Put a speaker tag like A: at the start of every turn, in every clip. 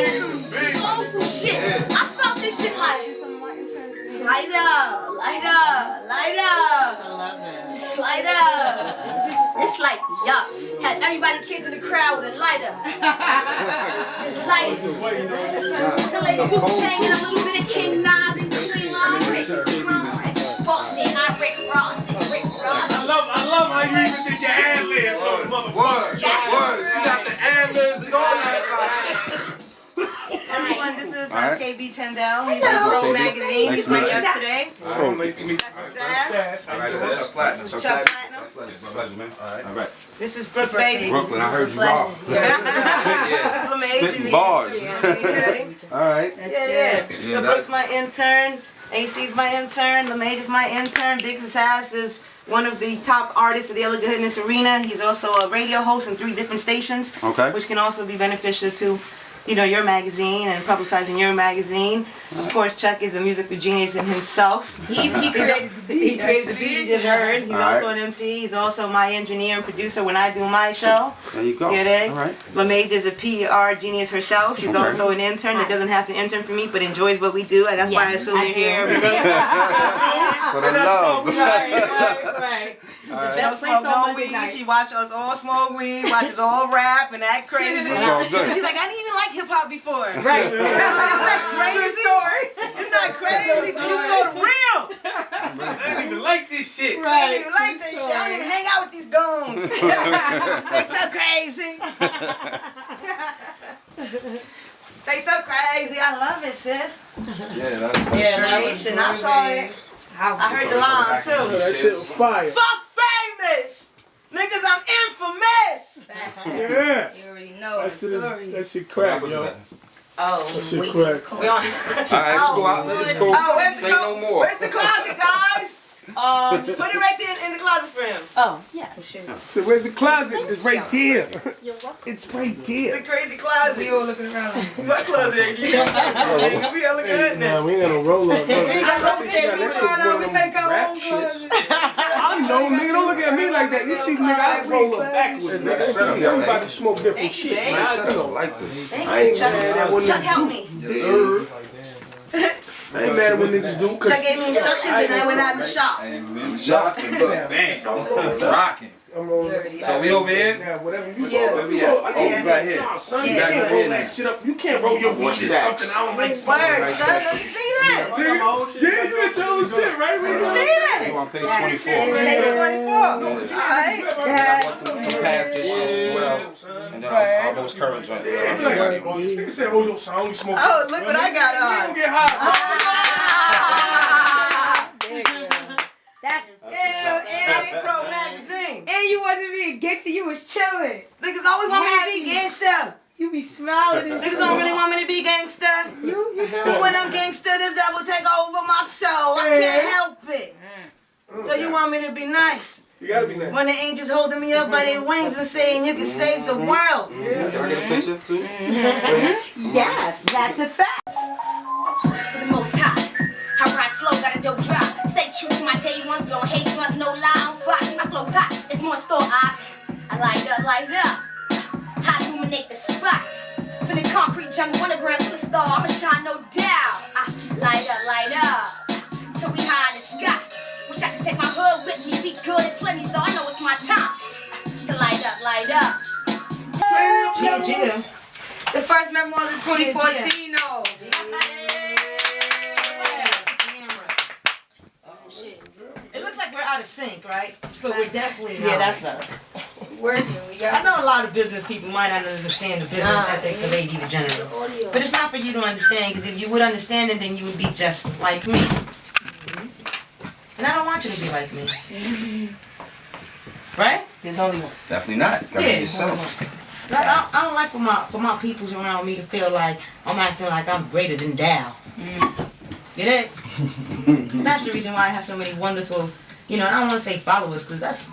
A: like soulful shit. I felt this shit like light up, light up, light up.
B: I love that.
A: Just light up. It's like, yup. Had everybody, kids in the crowd with a lighter. Just light it. The lady Wu-Tang and a little bit of King Nas in between line. Bossy and I Rick Ross and Rick Ross.
C: I love how you even did your ad-libs on the motherfucker.
D: Word. She got the ad-libs and all that.
B: Everyone, this is KB TINDAL. He's from Brook magazine. He's my guest today.
C: Oh, nice to meet you.
B: That's
D: All right, so Chuck Platinum.
B: Chuck Platinum.
D: It's my pleasure, man. All right.
B: This is Brook Baby.
D: Brooklyn, I heard you raw.
B: This is
D: Spitting bars. All right.
B: Yeah. So Brook's my intern. AC's my intern. LeMay is my intern. Big Sass is one of the top artists of the Elegant Hoodness arena. He's also a radio host in 3 different stations, which can also be beneficial to, you know, your magazine and publicizing your magazine. Of course, Chuck is a musical genius in himself.
A: He created the beat.
B: He created the beat you just heard. He's also an MC. He's also my engineer and producer when I do my show.
D: There you go.
B: Get it?
D: All right.
B: LeMay is a PR genius herself. She's also an intern that doesn't have to intern for me, but enjoys what we do, and that's why I assume you're here.
D: For the love.
B: Right. Just smoke weed. She watch us all smoke weed, watch us all rap and act crazy.
D: It's all good.
B: She's like, I didn't even like hip hop before.
C: Right.
B: Crazy story. It's not crazy. You saw the real.
C: I don't even like this shit.
B: I don't even like this shit. I don't even hang out with these goons. They so crazy. They so crazy. I love it, sis.
D: Yeah, that's
B: Inspiration. I saw it. I heard the line too.
C: That shit was fire.
B: Fuck famous! Niggas, I'm infamous!
C: Yeah.
A: You already know the story.
C: That shit crack, yo.
B: Oh,
C: That shit crack.
B: we on.
D: All right, let's go out. Let's go.
B: Oh, where's
D: Say
B: the,
D: no more.
B: where's the closet, guys? Put it right there in the closet for him.
E: Oh, yes.
C: So where's the closet? It's right there. It's right there.
B: The crazy closet.
A: We all looking around.
B: What closet? We all looking at
C: Nah,
B: this.
C: we ain't got no roll up.
A: I love to say we trying out, we make our own clothes.
C: I know, nigga. Don't look at me like that. You see, nigga, I roll up backwards, nigga. Everybody smoke different shit, man.
D: I don't like this.
C: I ain't mad at what
B: Chuck,
C: niggas
B: help
C: do.
B: me.
D: Yes, sir.
C: I ain't mad at what niggas do.
B: Chuck gave me instructions and I went out in the shop.
D: And then shot and look, bang, rocking. So we over here?
C: Yeah, whatever you
D: Where we at? Oh, we right here.
C: Son,
D: We
C: you
D: back
C: can't
D: over
C: roll
D: here
C: that
D: now.
C: shit up. You can't roll your weed
D: Stacks.
C: something I don't like smoking.
B: Word, son. Let me see that.
C: Yeah, you got your own shit, right?
B: Let me see that.
D: You on page 24.
B: Page 24. Alright.
D: Some past issues as well. And then our most current joint.
C: Nigga said, oh, yo, son, I only smoke.
B: Oh, look what I got
C: You
B: on.
C: don't get high.
A: That's
B: That's Pro Magazine.
A: and you wasn't being gangster, you was chilling.
B: Niggas always want me to be gangsta.
A: You be smiling and
B: Niggas don't really want me to be gangsta. But when I'm gangsta, the devil take over my soul. I can't help it. So you want me to be nice.
C: You gotta be nice.
B: When the angels holding me up by their wings and saying you can save the world.
D: Can I get a picture too?
A: yes, that's a fact.
F: First to the most high. I ride slow, got a dope drop. Stay true to my day ones, blowing haze ones, no lie on fire. My flow's hot, it's more store I light up, light up. I illuminate the spot. From the concrete jungle, underground to the star, I'ma shine no doubt. I light up. Till we high in the sky. Wish I could take my hood with me, be good and plenty, so I know it's my time. To light up.
A: The first Memoirs of 2014, no.
B: It looks like we're out of sync, right? So we're definitely not.
E: Yeah, that's better.
A: Working, we
B: I
A: got
B: know a lot of business people might not understand the business ethics of AD the General. But it's not for you to understand, because if you would understand it, then you would be just like me. And I don't want you to be like me. Right?
E: There's only one.
D: Definitely not. Gotta be yourself.
B: Like, I don't like for my peoples around me to feel like I'm acting like I'm greater than Dow. Get it? That's the reason why I have so many wonderful, you know, and I don't want to say followers, because that's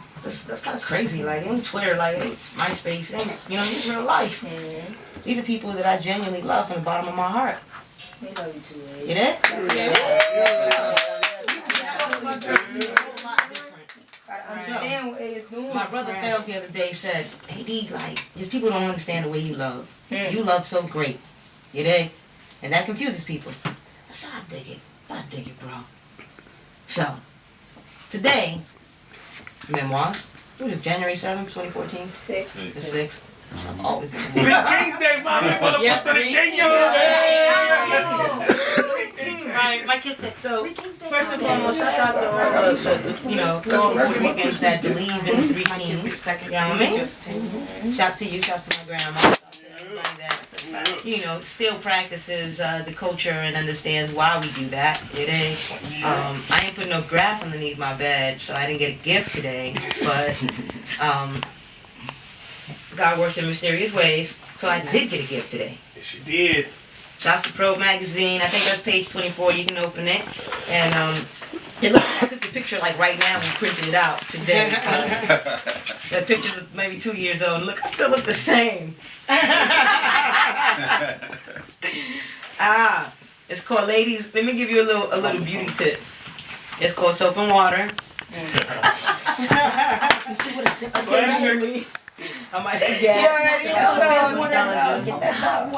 B: kind of crazy. Like, it ain't Twitter, like, it ain't MySpace, it ain't, you know, it's real life. These are people that I genuinely love from the bottom of my heart.
A: we love you too, eh?
B: Get it?
A: Gotta understand what it's doing.
B: My brother Fels the other day said, AD, like, these people don't understand the way you love. You love so great. You dig? And that confuses people. I said, I dig it, bro. So, today, Memoirs. What is it, January 7th, 2014?
F: 6.
B: The 6th. I'm always been
C: Three Kings Day, mommy.
B: Yeah,
C: Three
B: My kids said so. First and foremost, shout out to all those, all Puerto Ricans that believe in the 3 Kings. You know what I mean? Shouts to you, shouts to my grandma. Shouts to everybody that, still practices the culture and understands why we do that. It ain't. I ain't put no grass underneath my bed, so I didn't get a gift today. But God works in mysterious ways, so I did get a gift today.
C: Yes, you did.
B: Shouts to Probe magazine. I think that's page 24. You can open it. And it looks like I took the picture like right now and printed it out today. That picture's maybe 2 years old. Look, I still look the same. It's called, ladies. Let me give you a little beauty tip. It's called soap and water. I might forget.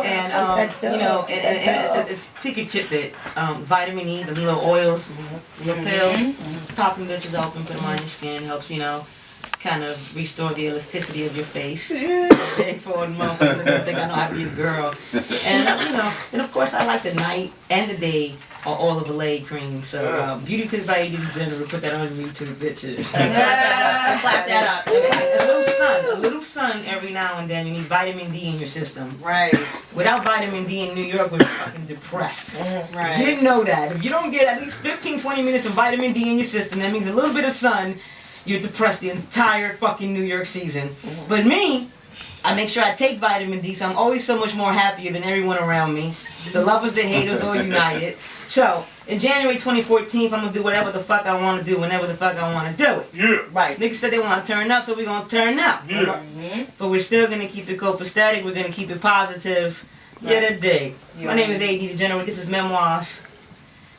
B: And secret tidbit, vitamin E, the little oils, little pills, pop them bitches open, put them on your skin, helps, kind of restore the elasticity of your face. Big for a motherfucker that think I know how to be a girl. And and of course I like the night and the day all of a lay cream. So beauty tips by Eddie DeGeneres. Put that on YouTube, bitches. Clap that up. A little sun every now and then. You need vitamin D in your system. Right. Without vitamin D in New York, we're fucking depressed. Right. You didn't know that. If you don't get at least 15-20 minutes of vitamin D in your system, that means a little bit of sun, you're depressed the entire fucking New York season. But me, I make sure I take vitamin D, so I'm always so much more happier than everyone around me. The lovers, the haters, all united. So, in January 2014, I'm going to do whatever the fuck I want to do, whenever the fuck I want to do it. Yeah. Right. Niggas said they want to turn up, so we're going to turn up. Yeah. But we're still going to keep it copacetic. We're going to keep it positive. Get a day. My name is A.D. DeGeneres. This is Memoirs.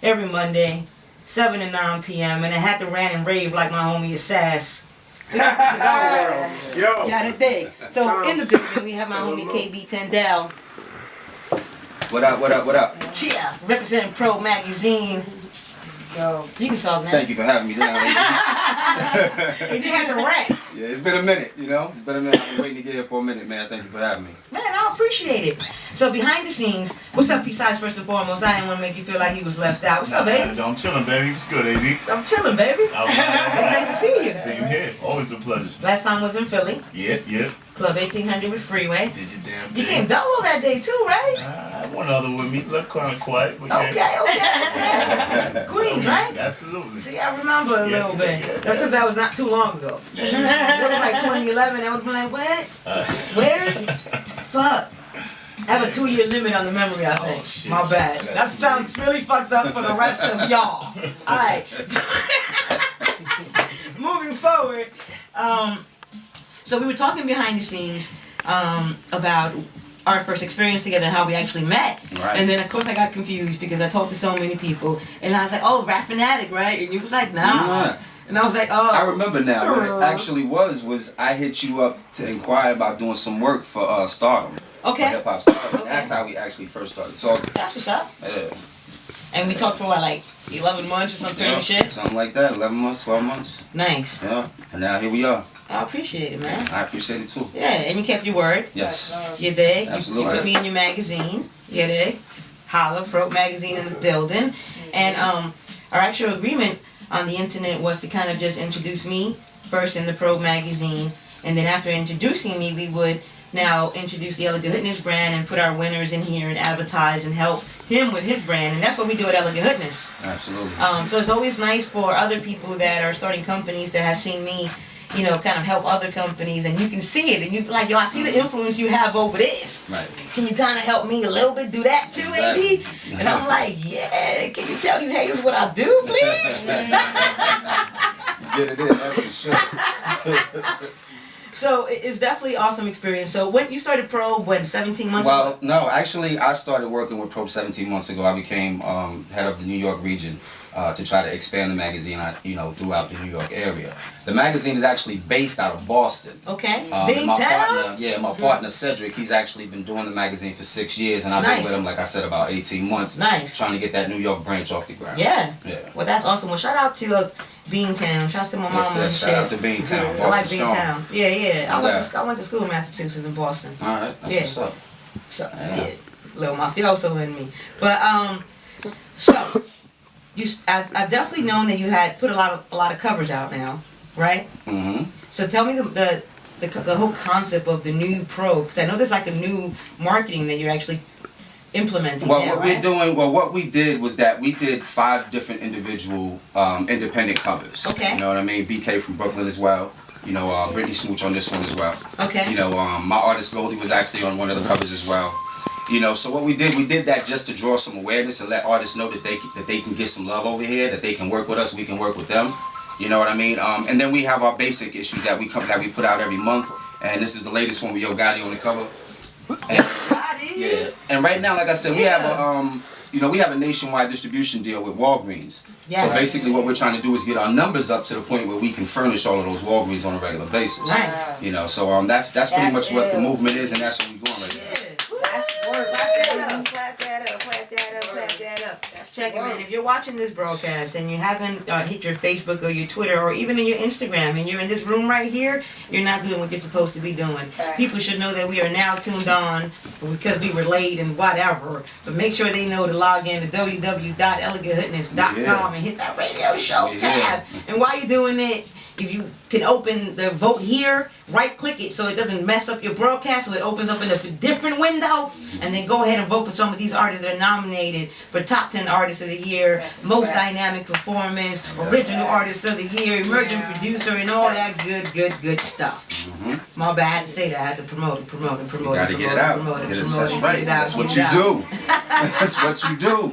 B: Every Monday, 7 to 9 p.m. And I had to rant and rave like my homie Sass. This is our world. Yo. Yeah, the day. So, in the building, we have my homie KB TINDAL.
D: What up, what up, what up?
B: Yeah, representing Pro Magazine. Yo, you can talk now.
D: Thank you for having me down.
B: You had to rant.
D: Yeah, it's been a minute, It's been a minute. I've been waiting to get here for a minute, man. Thank you for having me.
B: Man, I appreciate it. So behind the scenes, what's up, besides first and foremost? I didn't want to make you feel like you was left out. What's up, baby?
E: I'm chilling, baby. What's good, AD?
B: I'm chilling, baby. It's nice to see you.
E: Same here. Always a pleasure.
B: Last time was in Philly.
E: Yeah.
B: Club 1800 with Freeway.
E: Did you damn thing.
B: You came double that day too, right?
E: One other with me. Looked kind of quiet. But
B: Okay. Queens, right?
E: Absolutely.
B: See, I remember a little bit. That's because that was not too long ago. It was like 2011. I was like, what? Where? Fuck. I have a 2-year limit on the memory, I think.
E: Shit.
B: My bad. That sounds really fucked up for the rest of y'all. Alright. Moving forward. So we were talking behind the scenes about our first experience together and how we actually met.
D: Right.
B: And then, of course, I got confused because I talked to so many people. And I was like, oh, Rap Fanatic, right? And you was like, nah. And I was like, oh.
D: I remember now. What it actually was I hit you up to inquire about doing some work for Stardom.
B: Okay.
D: For Hip Hop Stardom. Okay. That's how we actually first started talking.
B: That's what's up.
D: Yeah.
B: And we talked for what, like 11 months or some crazy shit?
D: Something like that. 11 months, 12 months.
B: Nice.
D: Yeah. And now here we are.
B: I appreciate it, man.
D: I appreciate it too.
B: Yeah, and you kept your word.
D: Yes.
B: You did.
D: Absolutely.
B: You put me in your magazine. You did. Holla, Brook magazine in the building. And our actual agreement on the internet was to kind of just introduce me first in the Brook magazine, and then after introducing me, we would now introduce the Elegant HOODNESS brand and put our winners in here and advertise and help him with his brand, and that's what we do at Elegant HOODNESS.
D: Absolutely.
B: So it's always nice for other people that are starting companies that have seen me, kind of help other companies, and you can see it, and you like, yo, I see the influence you have over this.
D: Right.
B: Can you kind of help me a little bit do that too,
D: Exactly.
B: AD? And I'm like, yeah, can you tell these haters what I do, please?
D: Get it in, that's for sure.
B: So it's definitely an awesome experience. So when you started Probe, 17 months
D: Well,
B: ago?
D: no, actually, I started working with Probe 17 months ago. I became head of the New York region to try to expand the magazine, throughout the New York area. The magazine is actually based out of Boston.
B: Okay.
D: And my partner Cedric, he's actually been doing the magazine for 6 years, and I've been with him, like I said, about 18 months.
B: Nice.
D: Trying to get that New York branch off the ground.
B: Yeah.
D: Yeah.
B: Well, that's awesome. Well, shout out to Beantown. Shout out to my mama and shit.
D: Shout out to Beantown.
B: I like
D: Boston strong.
B: Beantown. Yeah. I went to school in Massachusetts in Boston.
D: All right, that's what's up.
B: So, little mafioso in me. But so I've definitely known that you had put a lot of covers out now, right?
D: Mm-hmm.
B: So tell me the whole concept of the new Probe. 'Cause I know there's like a new marketing that you're actually implementing.
D: Well,
B: now,
D: what
B: right?
D: we're doing, what we did was that we did 5 different individual independent covers.
B: Okay.
D: You know what I mean? BK from Brooklyn as well. Brittany Smooch on this one as well.
B: Okay.
D: My artist Goldie was actually on one of the covers as well. So what we did that just to draw some awareness and let artists know that they can get some love over here, that they can work with us, we can work with them. You know what I mean? And then we have our basic issues that we put out every month, and this is the latest one with Yo Gotti on the cover. And, yeah. And right now, like I said, we have a nationwide distribution deal with Walgreens.
B: Yes.
D: So basically, what we're trying to do is get our numbers up to the point where we can furnish all of those Walgreens on a regular basis.
B: Nice.
D: So that's pretty much what the movement is, and that's what we're going right now.
B: Clap that up. Check it, man. If you're watching this broadcast and you haven't hit your Facebook or your Twitter or even in your Instagram and you're in this room right here, you're not doing what you're supposed to be doing. People should know that we are now tuned on because we were late and whatever. But make sure they know to log in to www.eleganthoodness.com and hit that radio show tab. And while you're doing it, if you can open the vote here, right click it so it doesn't mess up your broadcast, so it opens up in a different window, and then go ahead and vote for some of these artists that are nominated for Top 10 Artists of the Year, Most Dynamic Performance, Original Artist of the Year, Emerging Producer, and all that good stuff. My bad, I had to say that. I had to promote it.
D: You gotta get it out. That's right. That's what you do. That's what you do.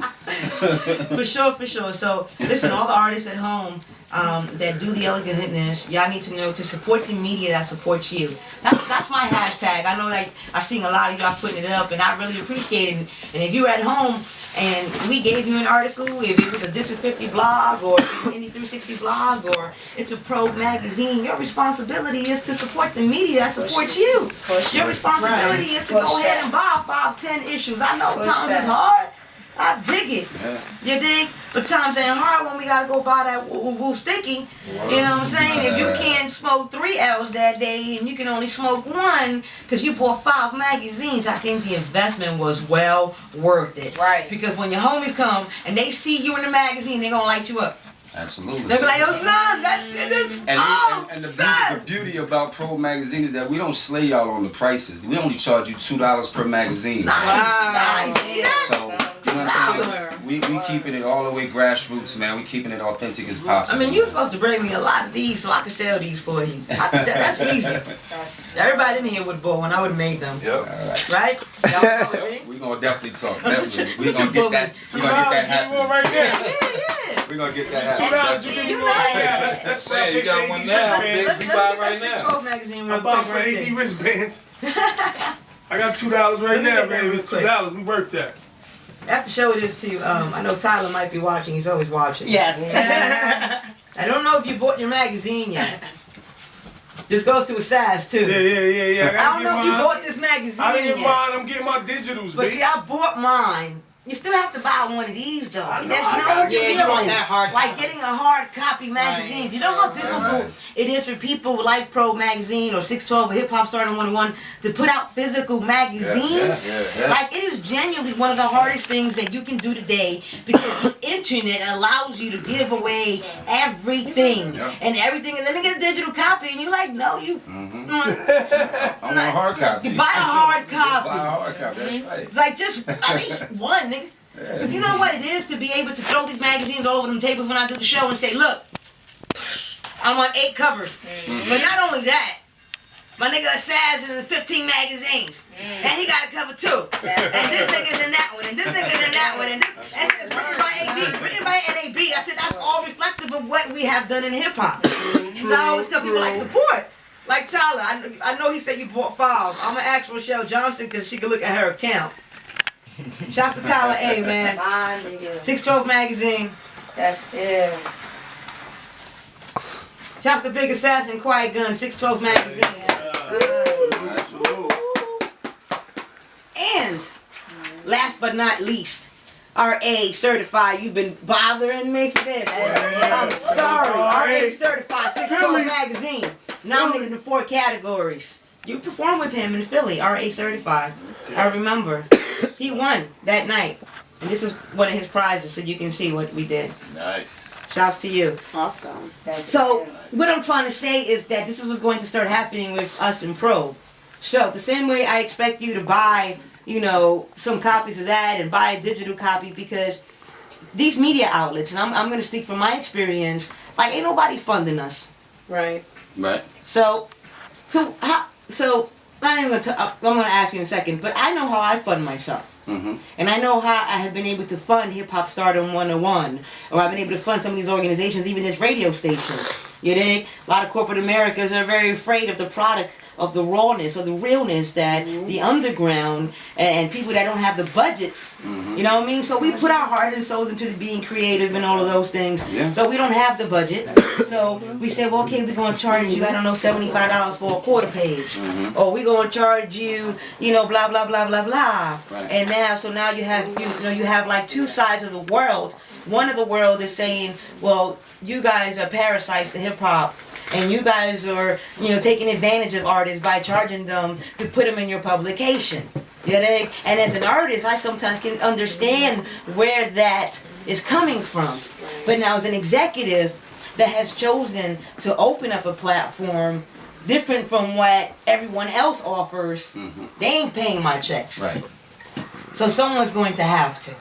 B: For sure. So, listen, all the artists at home that do the Elegant Hoodness, y'all need to know to support the media that supports you. That's my hashtag. I know like I seen a lot of y'all putting it up, and I really appreciate it. And if you're at home and we gave you an article, if it was a This is 50 blog or Indie 360 blog or it's a Probe magazine, your responsibility is to support the media that supports you. Your responsibility is to go ahead and buy 5, 10 issues. I know times is hard. I dig it. You dig? But times ain't hard when we gotta go buy that woo sticky. You know what I'm saying? If you can't smoke 3 L's that day and you can only smoke 1 because you bought 5 magazines, I think the investment was well worth it.
A: Right.
B: Because when your homies come and they see you in the magazine, they gonna light you up.
D: Absolutely.
B: They'll be like, yo, son, that's
D: and the beauty about Probe magazine is that we don't slay y'all on the prices. We only charge you $2 per magazine.
B: Nice.
D: So, you know what I'm saying? We keeping it all the way grassroots, man. We keeping it authentic as possible.
B: I mean, you're supposed to bring me a lot of these so I can sell these for you. I can sell, that's easy. Everybody in here would bought one. I would have made them.
D: Yep. All right.
B: Right? Y'all know, see?
D: We're going to definitely talk. Definitely. We're going to get that. We're going to get that happening.
C: Right there.
B: Yeah.
D: We're going to get that happening.
C: That's
E: Say, you got one now. Big,
B: Let
E: we
B: me
E: buy
B: get that
E: right now.
B: 612 magazine real
C: I bought
B: quick
C: for
B: right
C: 80
B: there.
C: wristbands. I got $2 right now, man. It's $2. We worked that.
B: I have to show this to you. I know Tyler might be watching. He's always watching.
A: Yes.
B: I don't know if you bought your magazine yet. This goes to a size too.
C: Yeah.
B: I don't know if you bought this magazine
C: I didn't get
B: yet.
C: mine. I'm getting my digitals,
B: But
C: baby.
B: see, I bought mine. You still have to buy one of these though.
C: I know,
B: There's
C: I
B: no
C: gotta get
B: feeling
A: one that hard
B: like
A: copy.
B: getting a hard copy magazine. You know how difficult it is for people like Probe Magazine or 612 or Hip Hop Star 101 to put out physical magazines?
D: Yeah.
B: Like it is genuinely one of the hardest things that you can do today because the internet allows you to give away everything.
D: Yeah.
B: And everything, and let me get a digital copy, and you're like, no, you.
D: I want a hard copy.
B: You buy a hard copy.
D: Buy a hard copy, that's right.
B: Like just at least one, nigga. Because you know what it is to be able to throw these magazines all over them tables when I do the show and say, look, I'm on 8 covers. But not only that, my nigga Assaz is in 15 magazines. And he got a cover too. And this nigga's in that one, and this nigga's in that one, and this and it's written by NAB. I said that's all reflective of what we have done in hip hop. So I always tell people like support. Like Tyler, I know he said you bought 5. I'm gonna ask Rochelle Johnson because she can look at her account. Shouts to Tyler A, man.
A: Fine, nigga.
B: 612 magazine.
A: That's it.
B: Shouts to Big Assassin, Quiet Gun, 612 magazine. And last but not least, RA certified. You've been bothering me for this. I'm sorry. RA certified, 612 magazine. Nominated in 4 categories. You performed with him in Philly, RA certified. I remember. He won that night. And this is one of his prizes, so you can see what we did.
E: Nice.
B: Shouts to you.
A: Awesome.
B: So, what I'm trying to say is that this is what's going to start happening with us in Probe. So, the same way I expect you to buy, you know, some copies of that and buy a digital copy, because these media outlets, and I'm going to speak from my experience, like, ain't nobody funding us.
A: Right.
D: Right.
B: So I'm going to ask you in a second, but I know how I fund myself.
D: Mm-hmm.
B: And I know how I have been able to fund Hip Hop Stardom 101, or I've been able to fund some of these organizations, even this radio station. You dig? A lot of corporate Americans are very afraid of the product, of the rawness or the realness that the underground and people that don't have the budgets, you know what I mean? So we put our heart and souls into being creative and all of those things.
D: Yeah.
B: So we don't have the budget. So we say, well, okay, we're going to charge you, I don't know, $75 for a quarter page. Or we're going to charge you, you know, blah, blah, blah, blah, blah.
D: Right.
B: And now you have like 2 sides of the world. One of the world is saying, well, you guys are parasites to hip hop, and you guys are, you know, taking advantage of artists by charging them to put them in your publication. You know? And as an artist, I sometimes can understand where that is coming from. But now as an executive that has chosen to open up a platform different from what everyone else offers, they ain't paying my checks.
D: Right.
B: So someone's going to have to.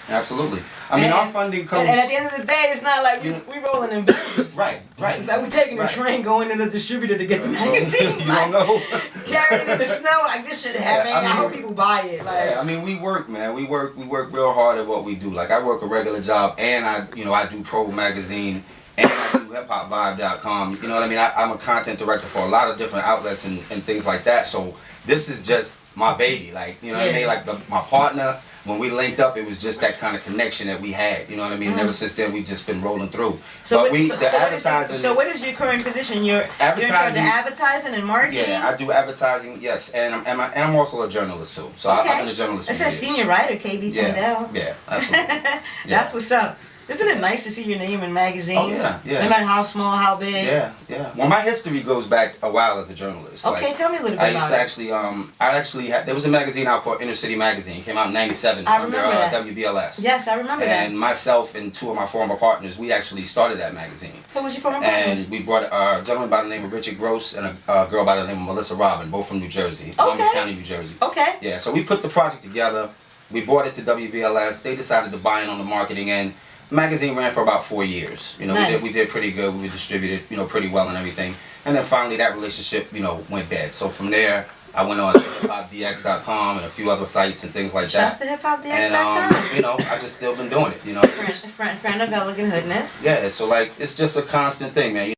D: Absolutely. I mean, our funding comes.
B: And at the end of the day, it's not like we rolling in business.
D: Right.
B: It's like we're taking a train going to the distributor to get the magazine.
D: You don't know.
B: Carrying it in the snow, like this shit happening. I hope people buy it. Like,
D: Yeah, I mean, we work, man. We work real hard at what we do. Like, I work a regular job, and I do Pro Magazine, and I do HipHopVibe.com. You know what I mean? I'm a content director for a lot of different outlets and things like that. So this is just my baby. Like, you know what I mean? Like my partner. When we linked up, it was just that kind of connection that we had. You know what I mean? And ever since then, we've just been rolling through.
B: So
D: but
B: advertising. So what is your current position? You're in charge of advertising and marketing?
D: Yeah, I do advertising. Yes, and I'm also a journalist too. So I've been a journalist.
B: It says senior writer, KB TINDAL.
D: Yeah, absolutely.
B: That's what's up. Isn't it nice to see your name in magazines?
D: Oh, yeah.
B: No matter how small, how big.
D: Yeah. Well, my history goes back a while as a journalist.
B: Okay,
D: like,
B: tell me a little bit
D: I used
B: about
D: to actually had, there was a magazine out called Inner City Magazine. It came out in '97
B: I
D: under
B: remember that.
D: WBLS.
B: Yes, I remember that.
D: And myself and 2 of my former partners, we actually started that magazine.
B: Who was your former partners?
D: And we brought a gentleman by the name of Richard Gross and a girl by the name of Melissa Robin, both from New Jersey, Columbia County, New Jersey.
B: Okay.
D: Yeah, so we put the project together. We brought it to WBLS. They decided to buy in on the marketing end. The magazine ran for about 4 years. You know,
B: nice.
D: we did pretty good. We distributed, you know, pretty well and everything. And then finally that relationship, you know, went bad. So from there, I went on to hiphopdx.com and a few other sites and things like that.
B: Shouts to hiphopdx.com.
D: And, you know, I just still been doing it, you know.
B: Friend of Elegant Hoodness.
D: Yeah, so like, it's just a constant thing, man.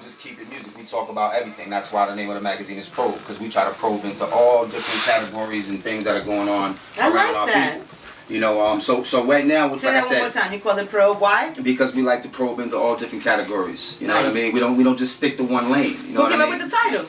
D: Just keep it music. We talk about everything. That's why the name of the magazine is Probe, because we try to probe into all different categories and things that are going on around our people. You know, so right now, like I said,
B: one more time. You call it Probe. Why?
D: Because we like to probe into all different categories. You know what I mean? We don't just stick to one lane. You know
B: Who
D: what I
B: came
D: mean?
B: up with the title?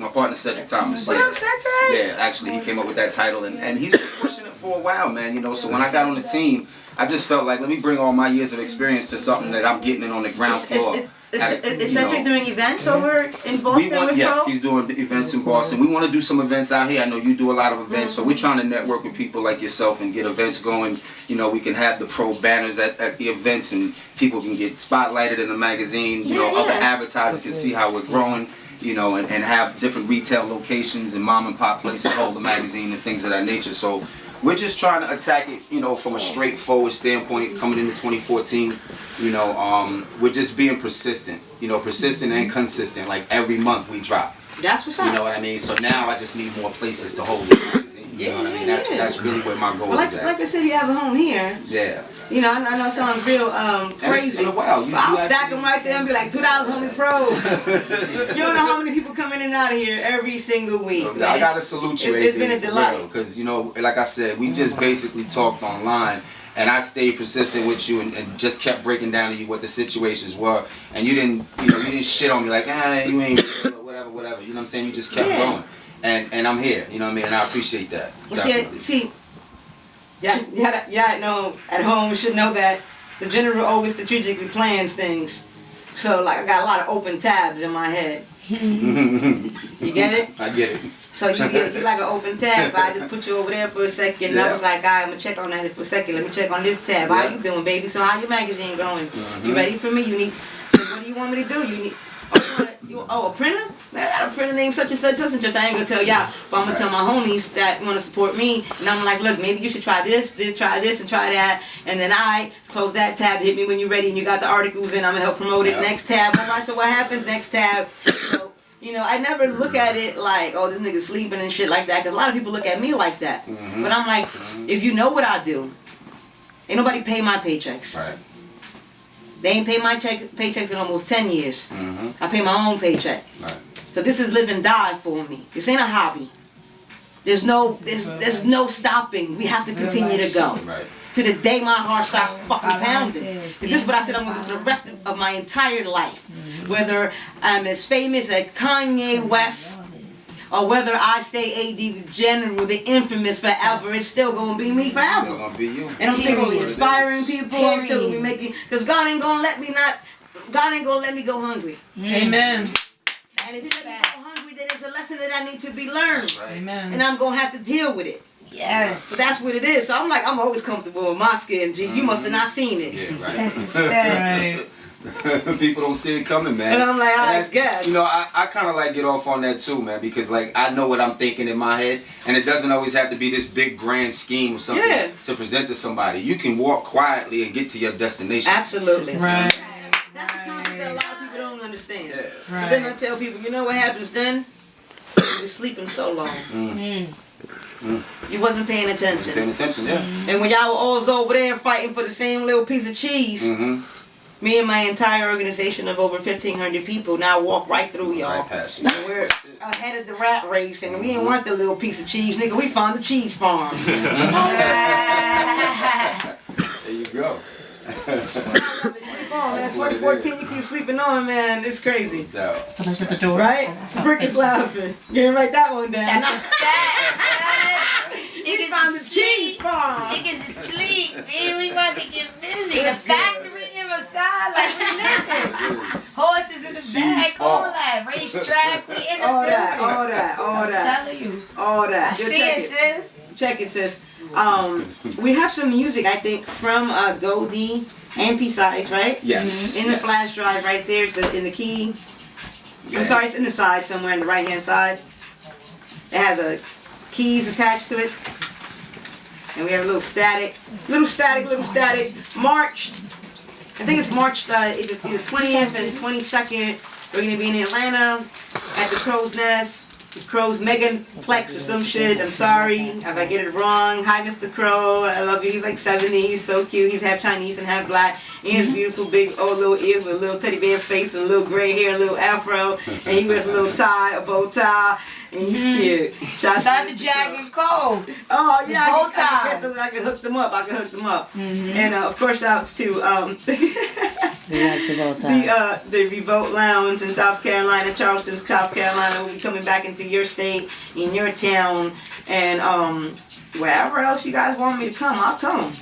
D: My partner Cedric Thomas.
B: What up, Cedric?
D: Yeah, actually he came up with that title and he's been pushing it for a while, man. You know, so when I got on the team, I just felt like, let me bring all my years of experience to something that I'm getting in on the ground floor.
B: Is Cedric doing events over in Boston?
D: Yes, he's doing events in Boston. We want to do some events out here. I know you do a lot of events, so we're trying to network with people like yourself and get events going. You know, we can have the Pro banners at the events and people can get spotlighted in the magazine. You know, other advertisers can see how we're growing. You know, and have different retail locations and mom and pop places hold the magazine and things of that nature. So we're just trying to attack it, you know, from a straightforward standpoint coming into 2014. You know, we're just being persistent, you know, persistent and consistent. Like every month we drop.
B: That's what's up.
D: You know what I mean? So now I just need more places to hold this magazine. You know what I mean? That's really what my goal
B: Well,
D: is at.
B: like I said, you have a home here.
D: Yeah.
B: You know, I know it sounds real crazy.
D: It's been a while.
B: But I'll stack them right there and be like, $2 homie pro. You don't know how many people come in and out of here every single week.
D: I gotta salute you,
B: It's been a delight.
D: Because, you know, like I said, we just basically talked online. And I stayed persistent with you and just kept breaking down to you what the situations were. And you didn't shit on me like, you ain't whatever. You know what I'm saying? You just kept going. And I'm here, you know what I mean? And I appreciate that.
B: Well, see, yeah, know at home you should know that the general always strategically plans things. So like I got a lot of open tabs in my head. You get it?
D: I get it.
B: So you like an open tab. I just put you over there for a second. And I was like, I'm gonna check on that for a second. Let me check on this tab. How you doing, baby? So how your magazine going? You ready for me? You need. So what do you want me to do? You need. A printer? Man, I got a printer named such and such and such. I ain't gonna tell y'all, but I'm gonna tell my homies that want to support me. And I'm like, look, maybe you should try this, try this, and try that. And then I close that tab. Hit me when you're ready and you got the articles in. I'm gonna help promote it. Next tab. All right, so what happens? Next tab. So, you know, I never look at it like, oh, this nigga's sleeping and shit like that. Because a lot of people look at me like that. But I'm like, if you know what I do, ain't nobody pay my paychecks.
D: Right.
B: They ain't paid my paychecks in almost 10 years. I pay my own paycheck.
D: Right.
B: So this is live and die for me. This ain't a hobby. There's no stopping. We have to continue to go.
D: Right.
B: To the day my heart stops fucking pounding. This is what I said I'm going to do for the rest of my entire life. Whether I'm as famous as Kanye West, or whether I stay AD the General, the infamous forever, it's still gonna be me forever.
D: Still gonna be you.
B: And I'm still gonna be inspiring people. I'm still gonna be making, because God ain't gonna let me go hungry.
G: Amen.
B: And if you let me go hungry, then there's a lesson that I need to be learned.
D: Right.
G: Amen.
B: And I'm gonna have to deal with it.
F: Yes.
B: So that's what it is. So I'm like, I'm always comfortable with my skin, G. You must have not seen it.
D: Yeah, right.
F: That's a fact.
G: Right.
D: People don't see it coming, man.
B: And I'm like, I
D: that's,
B: guess.
D: You know, I kind of like get off on that too, man, because like I know what I'm thinking in my head, and it doesn't always have to be this big grand scheme or something to present to somebody. You can walk quietly and get to your destination.
B: Absolutely.
G: Right.
B: That's the concept that a lot of people don't understand.
D: Yeah.
B: So then I tell people, you know what happens then? You're sleeping so long. You wasn't paying attention.
D: Paying attention, yeah.
B: And when y'all were always over there fighting for the same little piece of cheese, me and my entire organization of over 1,500 people now walk right through y'all.
D: Right past you.
B: And we're ahead of the rat race, and we didn't want the little piece of cheese, nigga. We found the cheese farm.
D: There you go.
B: That's 2014, you keep sleeping on, man. It's crazy.
D: Doubt.
G: Someone's at the door.
B: Right? Brick is laughing. You didn't write that one down.
F: That's a fact.
B: We found the cheese farm.
F: Niggas is asleep, man. We about to get busy. The factory in the side, like we mentioned. Horses in the back, all that. Racetrack, we in the building.
B: All that.
F: I'm telling you.
B: All that.
F: I see it, sis.
B: Check it, sis. We have some music, I think, from Goldie and P-Size, right?
D: Yes.
B: In the flash drive right there. It's in the key. I'm sorry, it's in the side somewhere on the right-hand side. It has keys attached to it. And we have a little static. March. I think it's March either 20th and 22nd. We're going to be in Atlanta at the Crow's Nest. Crow's Megaplex or some shit. I'm sorry if I get it wrong. Hi, Mr. Crow. I love you. He's like 70. He's so cute. He's half Chinese and half black. He has beautiful big old little ears with a little teddy bear face and a little gray hair, a little afro. And he wears a little tie, a bow tie. And he's cute. Shout
F: out to Jack and Cole.
B: Oh, yeah.
F: Bow tie.
B: I can hook them up. And of course, shouts to the Revolt Lounge in South Carolina, Charleston, South Carolina. Will be coming back into your state, in your town, and wherever else you guys want me to come, I'll come.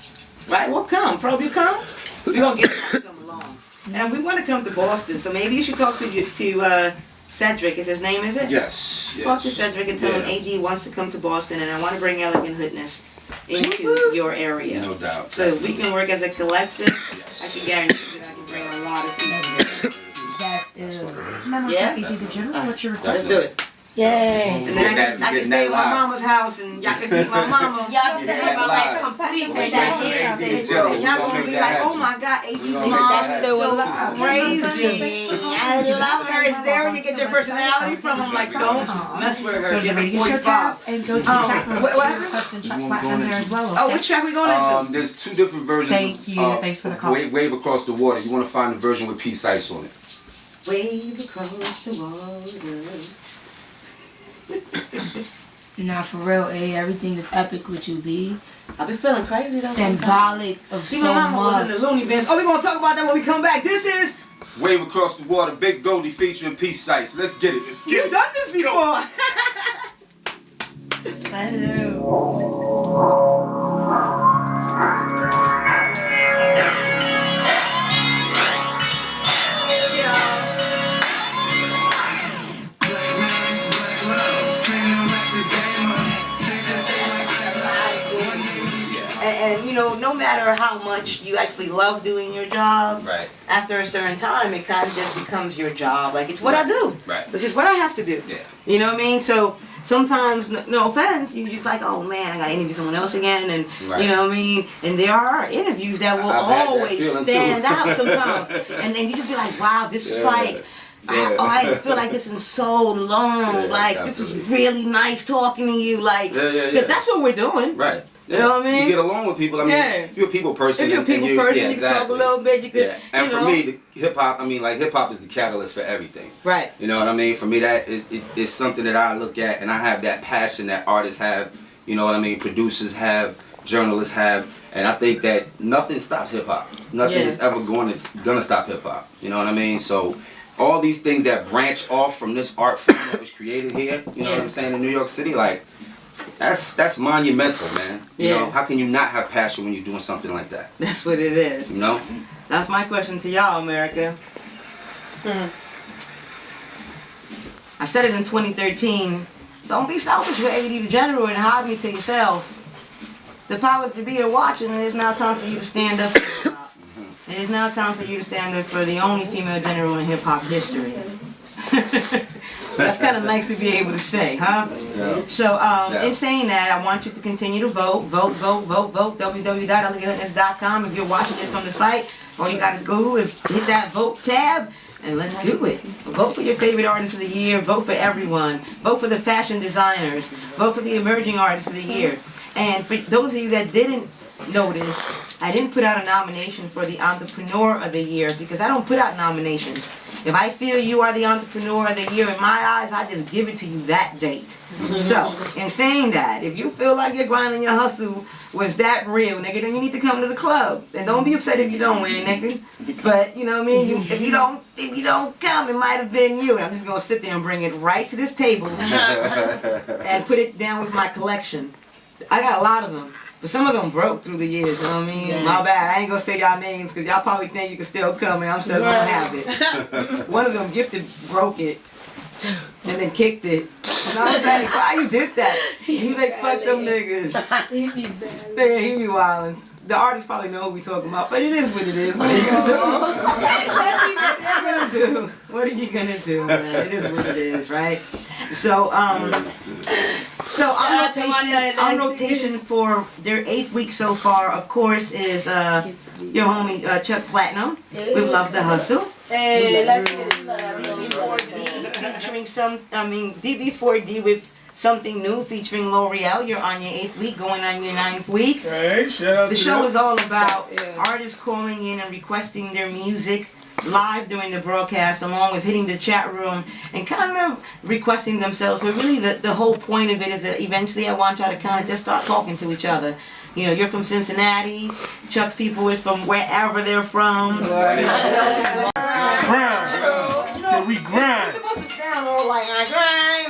B: Right? We'll come. Probably come. We're gonna get to come along. And we want to come to Boston, so maybe you should talk to Cedric. Is his name? Is it?
D: Yes.
B: Talk to Cedric and tell him AD wants to come to Boston, and I want to bring Elegant Hoodness into your area.
D: No doubt.
B: So we can work as a collective. I can guarantee that I can bring a lot of people.
F: That's
G: Yeah?
F: the general. What's your request?
B: Let's do it.
F: Yay.
B: And then I can stay at my mama's house and y'all can meet my mama.
A: Y'all just make my life complete with that hair.
B: And y'all gonna be like, oh my God, AG's mom is so crazy. I love her. It's there when you get your personality from. I'm like, don't mess with her. She's like 45.
G: And go to the track room.
B: What?
G: Request and check on there as well.
B: Oh, which track we going into?
D: There's two different versions.
G: Thank you. Thanks for the call.
D: Wave Across the Water. You want to find the version with Peace Ice on it.
B: Wave across the water.
F: Nah, for real, everything is epic with you, B.
B: I've been feeling crazy.
F: Symbolic of
B: See,
F: so
B: my mama was in
F: much.
B: the Looney Bins. Oh, we're gonna talk about that when we come back. This is
D: Wave Across the Water, Big Goldie featuring Peace Ice. Let's get it. Let's get
B: you've
D: it.
B: done this before. And you know, no matter how much you actually love doing your job,
D: Right.
B: after a certain time, it kind of just becomes your job. Like, it's what I do.
D: Right.
B: This is what I have to do.
D: Yeah.
B: You know what I mean? So sometimes, no offense, you just like, oh man, I gotta interview someone else again, and
D: Right.
B: you know what I mean? And there are interviews that will
D: I've had that
B: always
D: feeling,
B: stand
D: too.
B: out sometimes. And then you just be like, wow, this was like,
D: Yeah.
B: I didn't feel like this in so long.
D: Yeah,
B: like, this was
D: absolutely.
B: really nice talking to you. Like,
D: Yeah.
B: because that's what we're doing.
D: Right.
B: You know what I mean?
D: You get along with people. I mean,
B: Yeah.
D: if you're a people person.
B: If you're a
D: and
B: people
D: you-
B: person,
D: yeah,
B: you can talk a
D: exactly.
B: little bit. You could,
D: Yeah. And
B: you
D: for
B: know.
D: me, hip hop. I mean, like hip hop is the catalyst for everything.
B: Right.
D: You know what I mean? For me, that is something that I look at, and I have that passion that artists have. You know what I mean? Producers have, journalists have, and I think that nothing stops hip hop. Nothing
B: Yeah.
D: is ever gonna stop hip hop. You know what I mean? So. All these things that branch off from this art form that was created here, you know what I'm saying, in New York City, like, that's monumental, man. You
B: Yeah.
D: know, how can you not have passion when you're doing something like that?
B: That's what it is.
D: You know?
B: That's my question to y'all, America. I said it in 2013. Don't be selfish with AD the General and hide me to yourself. The powers to be are watching, and it's now time for you to stand up for hip hop. It is now time for you to stand up for the only female general in hip hop history. That's kind of nice to be able to say, huh?
D: Yeah.
B: So, in saying that, I want you to continue to vote. www.delegatehoodness.com. If you're watching this from the site, all you gotta do is hit that vote tab, and let's do it. Vote for your favorite artist of the year. Vote for everyone. Vote for the fashion designers. Vote for the emerging artist of the year. And for those of you that didn't notice, I didn't put out a nomination for the Entrepreneur of the Year because I don't put out nominations. If I feel you are the Entrepreneur of the Year in my eyes, I just give it to you that date. So, in saying that, if you feel like your grind and your hustle was that real, nigga, then you need to come to the club. And don't be upset if you don't win, nigga. But, you know what I mean? If you don't come, it might have been you. And I'm just going to sit there and bring it right to this table and put it down with my collection. I got a lot of them. But some of them broke through the years, you know what I mean? My bad. I ain't gonna say y'all names because y'all probably think you can still come and I'm still gonna have it. One of them gifted broke it and then kicked it. And I was like, why you did that? He like, fuck them niggas.
A: He be bad.
B: Yeah, he be wildin'. The artists probably know who we talking about, but it is what it is. What are you gonna do? What are you gonna do, man? It is what it is, right? So, on rotation for their 8th week so far, of course, is your homie Chuck Platinum with Love the Hustle.
A: Hey, let's get it.
B: Featuring DB4D with Something New featuring L'Oreal. You're on your 8th week, going on your 9th week.
C: Hey, shout out
B: The
C: to
B: show
C: them.
B: is all about artists calling in and requesting their music live during the broadcast, along with hitting the chat room and kind of requesting themselves. But really the whole point of it is that eventually I want y'all to kind of just start talking to each other. You know, you're from Cincinnati, Chuck's people is from wherever they're from.
C: Grind. We grind.
B: It's supposed to sound all like I grind.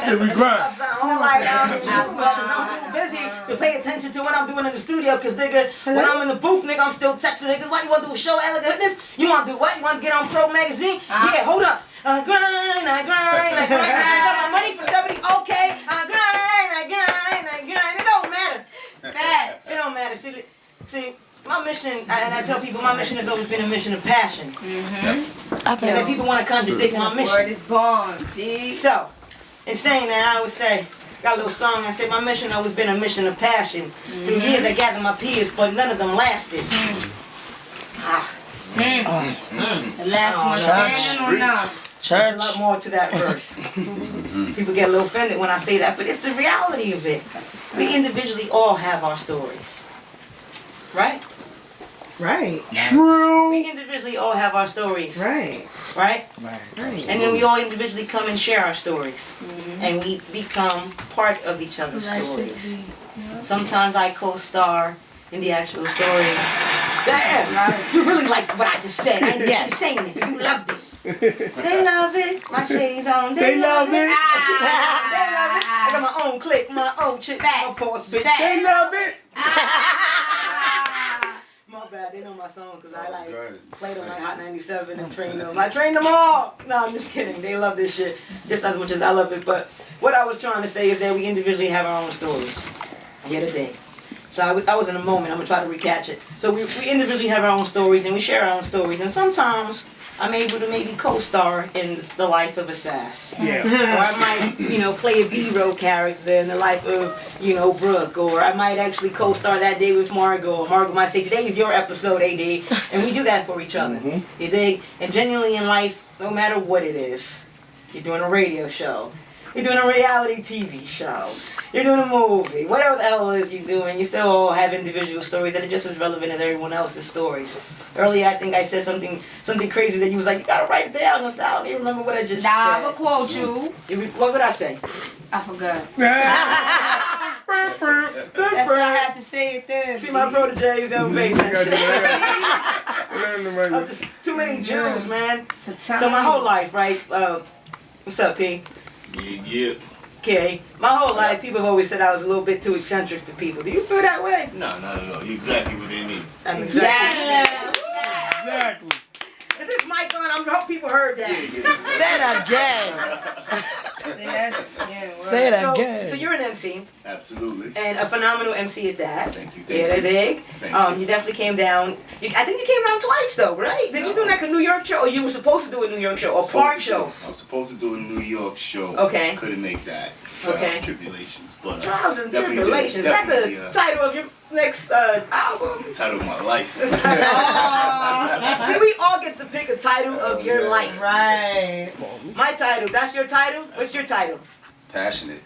C: Yeah, we grind.
B: All like I'm too busy to pay attention to what I'm doing in the studio, cause nigga, when I'm in the booth, nigga, I'm still texting niggas. What you wanna do? A show Elegant Hoodness? You wanna do what? You wanna get on Pro Magazine? Yeah, hold up. I grind. I got my money for 70. Okay, I grind. It don't matter.
A: Facts.
B: It don't matter. See, my mission, and I tell people my mission has always been a mission of passion. And then people want to contradict my mission.
A: Word is born. See?
B: So, In saying that, I always say, got a little song, I say, my mission always been a mission of passion. Through years I gathered my peers, but none of them lasted.
F: The last one standing or not?
B: There's a lot more to that verse. People get a little offended when I say that, but it's the reality of it. We individually all have our stories. Right?
G: Right.
C: True.
B: We individually all have our stories.
G: Right.
B: Right?
G: Right.
B: And then we all individually come and share our stories. And we become part of each other's stories. Sometimes I co-star in the actual story. Damn! You really like what I just said. I ain't just saying it, but you loved it. They love it. My shades on.
C: They love it.
B: They love it. I got my own clique, my own chick, my boss bitch.
C: They love it.
B: My bad, they know my songs because I like played on my Hot 97 and trained them. I trained them all. No, I'm just kidding. They love this shit just as much as I love it. But what I was trying to say is that we individually have our own stories. Yet a day. So I was in a moment. I'm gonna try to recatch it. So we individually have our own stories and we share our own stories. And sometimes I'm able to maybe co-star in the life of a sass.
C: Yeah.
B: Or I might, play a B-roll character in the life of, Brook. Or I might actually co-star that day with Margot. Or Margot might say, today is your episode, AD. And we do that for each other. You dig? And genuinely in life, no matter what it is, you're doing a radio show. You're doing a reality TV show. You're doing a movie. Whatever the hell it is you're doing, you still all have individual stories that are just as relevant as everyone else's stories. Earlier, I think I said something crazy that you was like, you gotta write it down. I don't even remember what I just said.
F: Nah, I'm gonna quote you.
B: What would I say?
F: I forgot. That's how I had to say it then.
B: See my proteges, they'll make that shit.
C: Learn
B: Just too many Jews, man.
F: So
B: So my whole life, right? What's up, P?
E: Yeah.
B: Okay. My whole life, people have always said I was a little bit too eccentric for people. Do you feel that way?
E: No, not at all. You're exactly what they need.
B: I'm
F: Exactly.
C: Exactly.
B: Is this mic on? I hope people heard that.
G: Say it again. Say it again.
B: So you're an MC.
E: Absolutely.
B: And a phenomenal MC at that.
E: Thank you.
B: Yeah, dig.
E: Thank
B: You definitely came down. I think you came down twice though, right? Did you do like a New York show, or you were supposed to do a New York show, or park show?
E: I was supposed to do a New York show.
B: Okay.
E: Couldn't make that.
B: Okay.
E: Trials and Tribulations. But
B: Trials and
E: definitely did.
B: Tribulations. Is that
E: Definitely,
B: the title of your next album?
E: the title of my life.
B: See, we all get to pick a title of your life.
G: Right.
B: My title. That's your title. What's your title?
D: Passionate.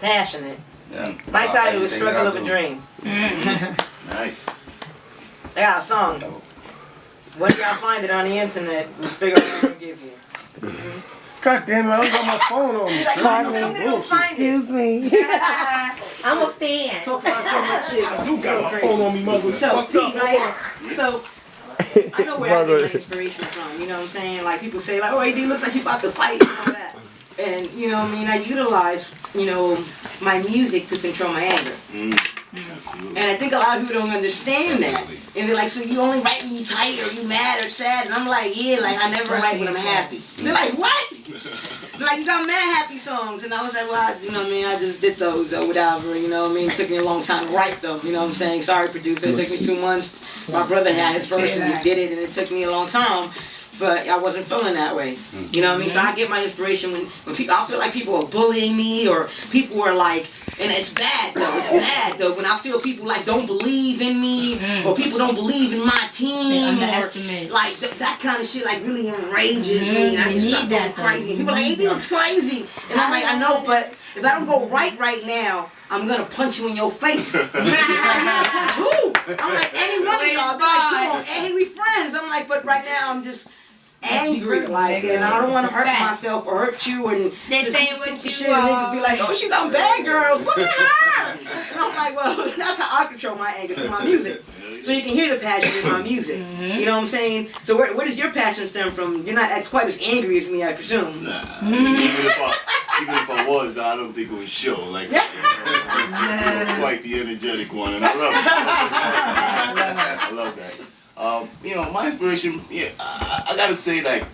B: Passionate.
D: Yeah.
B: My title is
D: Everything that
B: Struggle
D: I
B: of a
D: do.
B: Dream.
E: Nice.
B: I got a song. When y'all find it on the internet, we'll figure out what I'm gonna give you.
C: God damn it, I don't got my phone on me.
G: Excuse me. I'm a fan.
B: Talk about so much shit.
C: You got my phone on me, mother.
B: So,
C: Fucked up.
B: Pete, right? So, I know where I get my inspiration from. You know what I'm saying? Like, people say, like, oh, AD looks like she's about to fight and all that. And, you know what I mean? I utilize, my music to control my anger.
E: Absolutely.
B: And I think a lot of people don't understand that. And they're like, so you only write when you're tight or you mad or sad? And I'm like, yeah, like I never write when I'm happy. They're like, what? They're like, you got mad happy songs. And I was like, well, I just did those or whatever, you know what I mean? It took me a long time to write them, you know what I'm saying? Sorry, producer, it took me 2 months. My brother had his verse and he did it and it took me a long time. But I wasn't feeling that way. You know what I mean? So I get my inspiration when people, I feel like people are bullying me or people are like, and it's bad though, when I feel people like don't believe in me or people don't believe in my team.
F: Underestimate.
B: Or, like that kind of shit like really enrages me and I just start going crazy. People are like, hey, he looks crazy. And I'm like, I know, but if I don't go right now, I'm gonna punch you in your face. I'm like, any one of y'all, they're like, come on, hey, we friends. I'm like, but right now I'm just angry, like, and I don't want to hurt myself or hurt you, and
F: They're saying
B: just
F: what
B: stupid
F: you
B: shit, and niggas be like, oh, she's on Bad Girls, look at her. And I'm like, well, that's how I control my anger through my music. So you can hear the passion in my music. You know what I'm saying? So where does your passion stem from? You're not as quite as angry as me, I presume.
E: Nah. Even if I was, I don't think it would show. Like, I'm quite the energetic one, and I love it. I love that. My inspiration, I gotta say, like,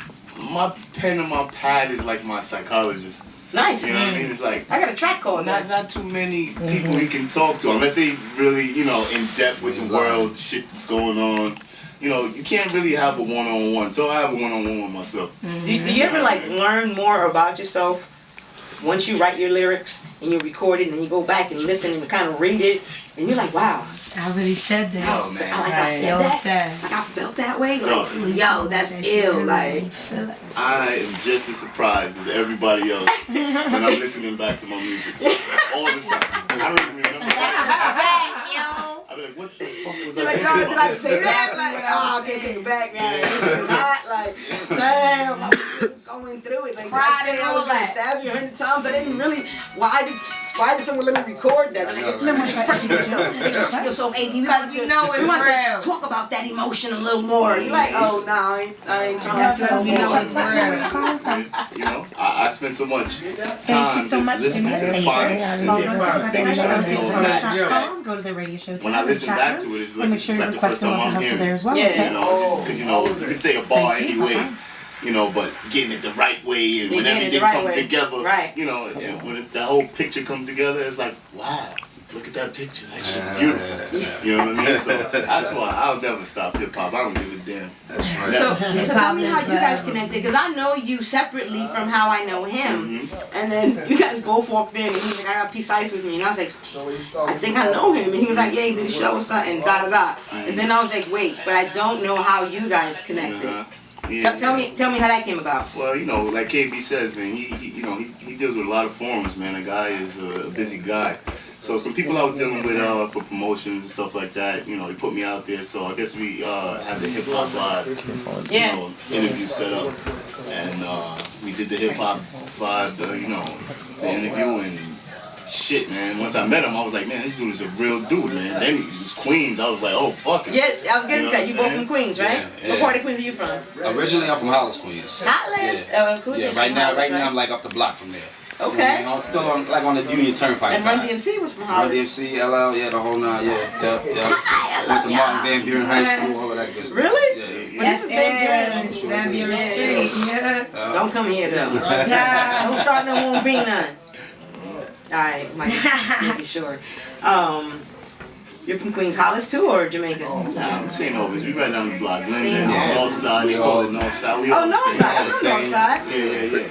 E: my pen and my pad is like my psychologist.
B: Nice.
E: You know what I mean? It's like,
B: I got a track called that.
E: not too many people you can talk to unless they really, in depth with the world, shit that's going on. You can't really have a one-on-one. So I have a one-on-one with myself.
B: Do you ever like learn more about yourself once you write your lyrics and you record it and you go back and listen and kind of read it, and you're like, wow.
F: I really said that.
D: Oh man.
B: I said that. Like I felt that way. Like, yo, that's ill. Like,
E: I am just as surprised as everybody else when I'm listening back to my music all the time. I don't even remember. I'll be like, what the fuck was I
B: like,
E: thinking
B: did
E: about?
B: I say that? Like, oh, I can't take it back now. It's hot. Like, damn, I was going through it. Like, I was gonna stab you 100 times. I didn't really. Why did someone let me record that? Like, remember expressing yourself. Expressing yourself, AD.
F: Because we know it's real.
B: Talk about that emotion a little more. You're like, oh no, I ain't trying to.
F: Because we know it's real.
E: You know, I spent so much time just listening to the phonics and things that match.
G: Go to the radio show.
E: When I listen back to it, it's like, it's like the first time I'm hearing it.
G: Well,
B: yeah.
E: You know, because you know, you can say a bar anyway. You know, but getting it the right way and when everything comes together, you know, and when the whole picture comes together, it's like, wow, look at that picture. That shit's beautiful. You know what I mean? So that's why I'll never stop hip hop. I don't give a damn.
D: That's right.
B: So tell me how you guys connected, because I know you separately from how I know him. And then you guys both walked in and he's like, I got Peace Ice with me. And I was like, I think I know him. And he was like, yeah, he did a show or something, da da da. And then I was like, wait, but I don't know how you guys connected.
E: Yeah.
B: Tell me how that came about.
E: Well, you know, like KB says, man, he deals with a lot of forums, man. The guy is a busy guy. So some people I was dealing with for promotions and stuff like that, you know, he put me out there. So I guess we had the Hip Hop Vibe, you know, interview set up, and we did the Hip Hop Vibe, you know, the interview and. Shit, man. Once I met him, I was like, man, this dude is a real dude, man. Then he was Queens. I was like, oh, fuck it.
B: Yeah, I was getting to that. You both from Queens, right?
D: Yeah.
B: What part of Queens are you from?
D: Originally, I'm from Hollis, Queens.
B: Hollis?
D: Yeah, right now I'm like up the block from there.
B: Okay.
D: You know, I'm still on the Union Turnpike
B: and
D: side.
B: Run DMC was from Hollis.
D: Run DMC, LL, yeah, the whole nine, yeah. Went to Martin Van Buren High School, all of that good stuff.
B: Really?
D: Yeah.
B: But this is Van Buren
F: Street. Yeah.
B: Don't come here though. Don't start no more being none. Alright, making sure. You're from Queens, Hollis too, or Jamaica?
E: No, St. Albans. We right down the block. Glendon, North Side. They call it North Side. We
B: North Side. North Side.
E: Yeah.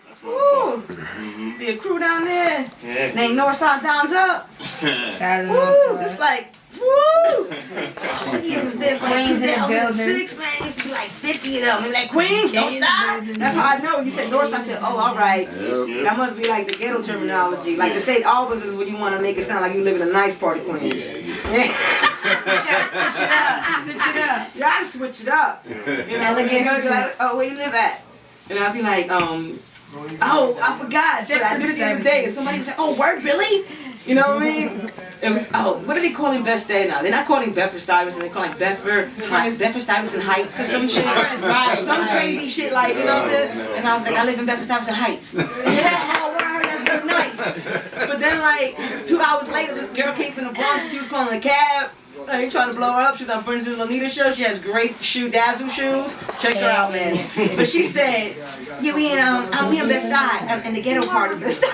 E: That's where I'm from.
B: Be a crew down there.
E: Yeah.
B: Named North Side Downs Up.
F: Shout out to North Side.
B: This like, woo! It was this like 2006, man. It used to be like 50 of them. And like, Queens, North Side. That's how I know. You said North Side. I said, oh, all right. That must be like the ghetto terminology. Like to say Albans is when you want to make it sound like you live in a nice part of Queens.
F: You gotta switch it up. Switch it up.
B: You gotta switch it up. You know,
F: Elegant.
B: be like, oh, where you live at? And I'd be like, oh, I forgot. But I did it the other day. And somebody was like, oh, word, really? You know what I mean? It was, what do they call him Best Day now? They're not calling Bedford-Stuyvesant, they call like Bedford-Stuyvesant Heights or some shit. Right, some crazy shit like, you know what I'm saying? And I was like, I live in Bedford-Stuyvesant Heights. Yeah, oh, wow, that's really nice. But then like, 2 hours later, this girl came from the Bronx, she was calling a cab. You trying to blow her up? She was on Burns and Lonita show. She has great dazzle shoes. Check her out, man. But she said, yeah, we in Bed-Stuy, in the ghetto part of Bed-Stuy.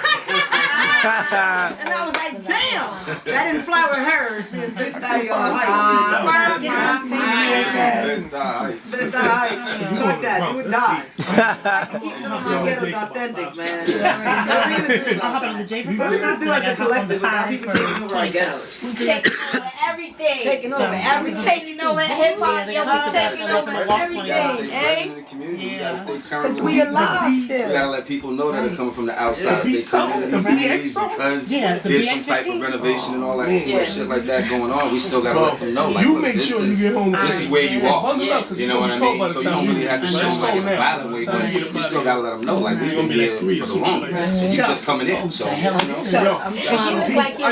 B: And I was like, damn, that didn't fly with her. Bed-Stuy Heights. Bed-Stuy Heights. You like that? You would die. Keep some of my ghettos authentic, man. What are we gonna do as a collective without people taking over our ghettos?
F: Taking over everything.
B: Taking over everything.
F: Taking over hip hop. Yo, we taking over everything, eh? Because we alive still.
D: We gotta let people know that are coming from the outside. They come into these communities because there's some type of renovation and all that shit like that going on. We still gotta let them know, like, look, this is where you are. You know what I mean? So you don't really have to show like in a violent way, but you still gotta let them know, like, we've been here for the longest. So you're just coming in. So
B: are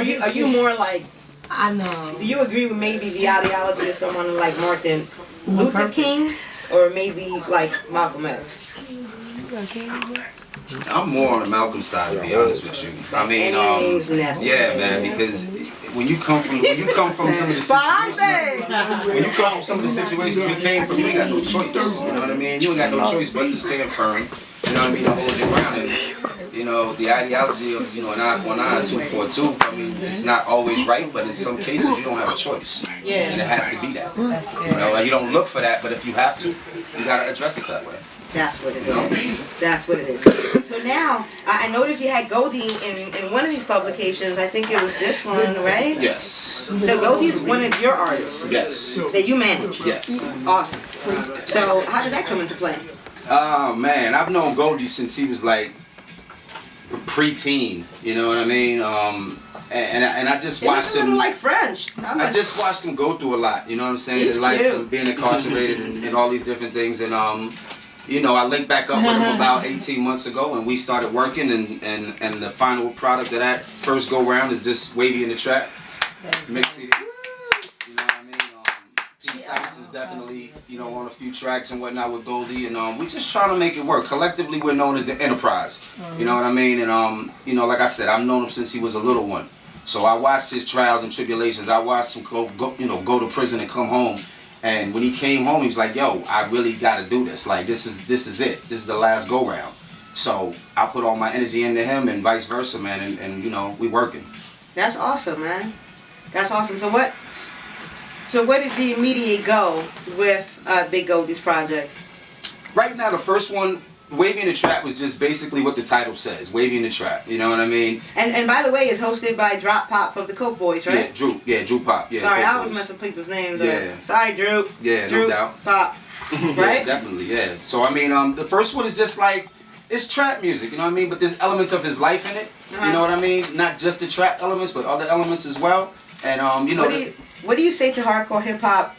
B: you more like?
G: I know.
B: Do you agree with maybe the ideology of someone like Martin Luther King, or maybe like Malcolm X?
D: I'm more on the Malcolm side, to be honest with you. I mean, yeah, man, because when you come from some of the situations we came from, you ain't got no choice. You know what I mean? You ain't got no choice but to stand firm. You know what I mean? To hold your ground. And, you know, the ideology of, you know, an eye for an eye, a tooth for a tooth, I mean, it's not always right, but in some cases you don't have a choice.
B: Yeah.
D: And it has to be that. You know, and you don't look for that, but if you have to, you gotta address it that way.
B: That's what it is. That's what it is. So now, I noticed you had Goldie in one of these publications. I think it was this one, right?
D: Yes.
B: So Goldie is one of your artists.
D: Yes.
B: That you manage.
D: Yes.
B: Awesome. So how did that come into play?
D: Oh man, I've known Goldie since he was like pre-teen. You know what I mean? And I just watched him.
B: Like French.
D: I just watched him go through a lot. You know what I'm saying? His life from being incarcerated and all these different things. And you know, I linked back up with him about 18 months ago, and we started working. And the final product of that first go round is this Wavy in the Trap mix CD. You know what I mean? Peace House is definitely, you know, on a few tracks and whatnot with Goldie, and we just trying to make it work. Collectively, we're known as the Enterprise. You know what I mean? And you know, like I said, I've known him since he was a little one. So I watched his trials and tribulations. I watched him go to prison and come home. And when he came home, he was like, "Yo, I really got to do this. Like, this is it. This is the last go round." So I put all my energy into him, and vice versa, man. And you know, we working.
B: That's awesome, man. That's awesome. So what is the immediate goal with Big Goldie's project?
D: Right now, the first one, Wavy in the Trap, was just basically what the title says. Wavy in the Trap. You know what I mean?
B: And by the way, it's hosted by Drop Pop of the Coke Boys, right?
D: Yeah, Drew. Yeah, Drew Pop. Yeah.
B: Sorry,
D: Coke
B: I always
D: Boys.
B: mess up people's names.
D: Yeah.
B: Sorry, Drew.
D: Yeah,
B: Drew
D: no doubt.
B: Pop.
D: Yeah,
B: Right?
D: definitely. Yeah. So I mean, the first one is just like, it's trap music. You know what I mean? But there's elements of his life in it. You know what I mean? Not just the trap elements, but other elements as well. And you know.
B: What do you say to hardcore hip hop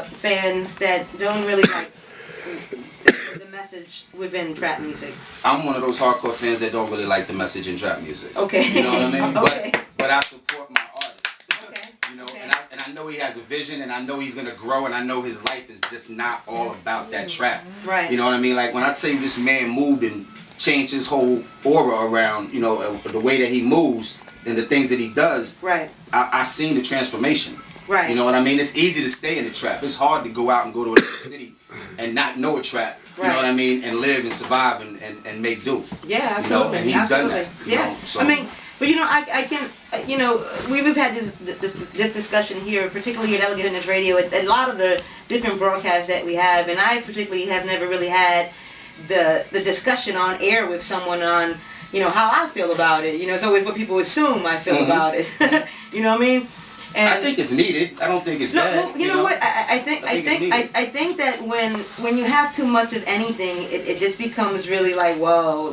B: fans that don't really like the message within trap music?
D: I'm one of those hardcore fans that don't really like the message in trap music.
B: Okay.
D: You know what I mean?
B: Okay.
D: But I support my artist.
B: Okay.
D: You know,
B: Okay.
D: and I know he has a vision, and I know he's gonna grow, and I know his life is just not all about that trap.
B: Right.
D: You know what I mean? Like when I tell you this man moved and changed his whole aura around, you know, the way that he moves and the things that he does.
B: Right.
D: I seen the transformation.
B: Right.
D: You know what I mean? It's easy to stay in the trap. It's hard to go out and go to another city and not know a trap. You know what I mean? And live and survive and make do.
B: Yeah, absolutely.
D: You know, and he's done that. You
B: Yeah.
D: know, so.
B: I mean, but you know, I can, you know, we've had this discussion here, particularly here at Elegant Goodness Radio. It's a lot of the different broadcasts that we have, and I particularly have never really had the discussion on air with someone on, you know, how I feel about it. You know, it's always what people assume I feel about it. You know what I mean? And
D: I think it's needed. I don't think it's bad.
B: well, you know what? I think that when you have too much of anything, it just becomes really like, whoa,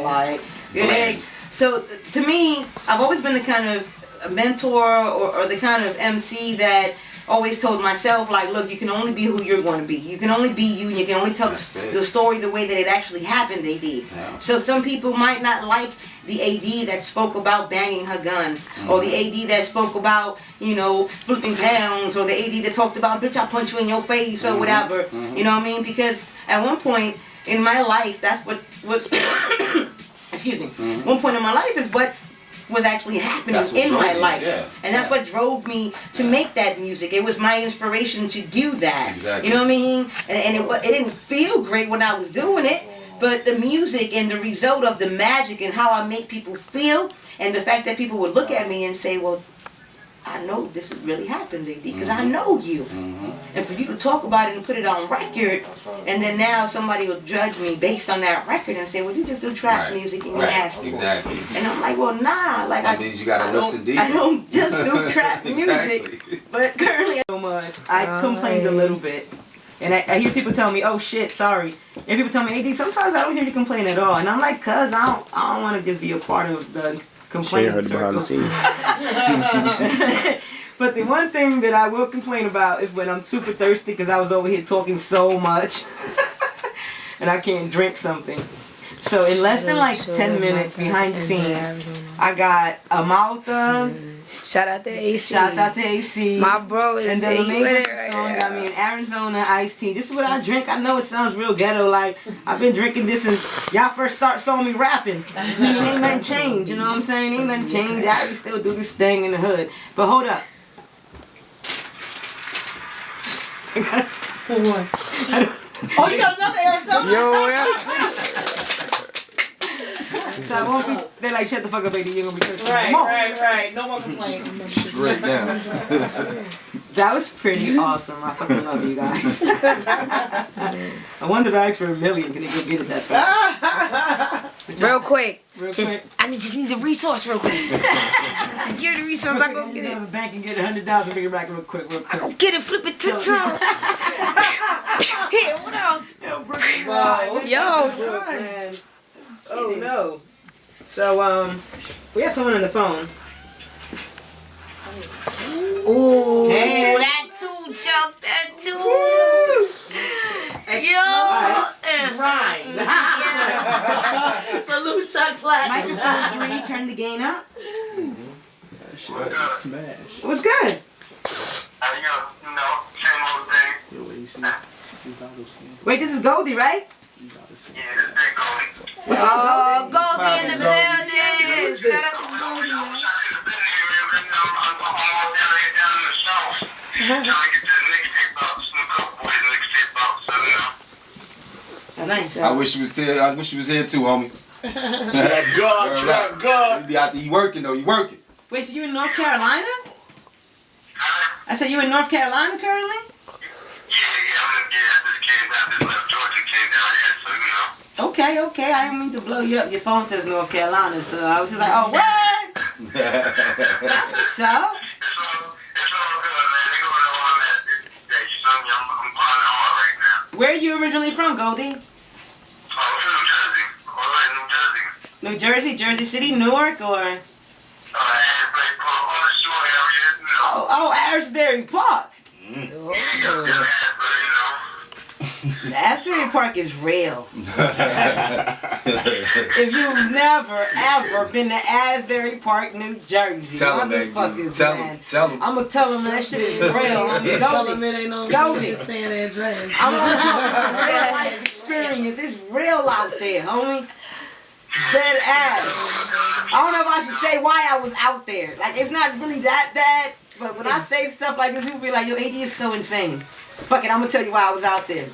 B: like
D: Bland.
B: So to me, I've always been the kind of mentor or the kind of MC that always told myself, like, look, you can only be who you're going to be. You can only be you, and you can only tell the story the way that it actually happened, AD.
D: Yeah.
B: So some people might not like the AD that spoke about banging her gun, or the AD that spoke about, you know, flipping pounds, or the AD that talked about, bitch, I'll punch you in your face, or whatever. You know what I mean? Because at one point in my life, that's what excuse me, one point in my life is what was actually happening in my life. And that's what drove me to make that music. It was my inspiration to do that.
D: Exactly.
B: You know what I mean? And it didn't feel great when I was doing it, but the music and the result of the magic and how I make people feel, and the fact that people would look at me and say, well, I know this really happened, AD, because I know you. And for you to talk about it and put it on record, and then now somebody will judge me based on that record and say, well, you just do trap music and you're nasty.
D: Exactly.
B: And I'm like, well, nah. Like,
D: That means you gotta listen deeper.
B: I don't just do trap
D: Exactly.
B: music. But currently, so much. I complained a little bit. And I hear people tell me, oh shit, sorry. And people tell me, AD, sometimes I don't hear you complain at all. And I'm like, cuz I don't want to just be a part of the complaining circle. But the one thing that I will complain about is when I'm super thirsty because I was over here talking so much and I can't drink something. So in less than like 10 minutes behind the scenes, I got a Malta.
H: Shout out to AC.
B: Shouts out to AC.
H: My bro is
B: and then
H: with it
B: right got me an Arizona iced tea. This is what I drink. I know it sounds real ghetto. Like, I've been drinking this since y'all first saw me rapping. Ain't nothing changed. You know what I'm saying? Ain't nothing changed. I still do this thing in the hood. But hold up.
G: For what?
B: Oh, you got another Arizona?
C: Yo, yeah.
H: So I won't be. They're like, shut the fuck up, baby. You're gonna be thirsty.
B: Right,
H: More.
B: right. No more complaints.
I: Straight down.
H: That was pretty awesome. I fucking love you guys. I wonder if I asked for $1 million. Can they go get it that fast?
F: Real quick.
H: Real
F: Just,
H: quick.
F: I just need the resource real quick. Just give me the resource, I go
H: You
F: get
H: go
F: it.
H: to the bank and get $100 and bring it back real quick.
F: I go get it, flip it to tongue. Here, what else?
H: Yo, Brook,
B: Wow.
F: Yo,
H: Brook,
F: son.
H: man. Oh no. So we have someone on the phone.
F: Ooh,
H: Damn.
F: that too, Chuck, that too. Yo.
B: Right.
F: Yeah.
B: Salute Chuck Platinum.
H: Microphone 3, turn the gain up.
C: Smash.
H: What's good? Wait, this is Goldie, right? What's up,
F: Oh,
H: Goldie?
F: Goldie in the building. Shout out to Goldie.
H: Nice.
D: I wish you was here. I wish you was here too, homie.
E: Trap God, trap God.
D: You be out there, you working though. You working.
H: Wait, so you in North Carolina? I said you in North Carolina currently? Okay. I didn't mean to blow you up. Your phone says North Carolina, so I was just like, oh, what? That's what's up. Where are you originally from, Goldie? New Jersey, Jersey City, Newark, or? Oh, Asbury Park. Asbury Park is real. If you've never ever been to Asbury Park, New Jersey,
D: Tell him,
H: motherfuckers,
D: tell
H: man.
D: him, tell him.
H: I'm gonna tell them that shit is real. I'm
G: Tell
H: Goldie.
G: them it ain't no
H: Goldie.
G: saying the address.
H: I'm gonna tell them the real life experience. It's real out there, homie. Dead ass. I don't know if I should say why I was out there. Like, it's not really that bad, but when I say stuff like this, people be like, yo, AD is so insane. Fuck it, I'm gonna tell you why I was out there.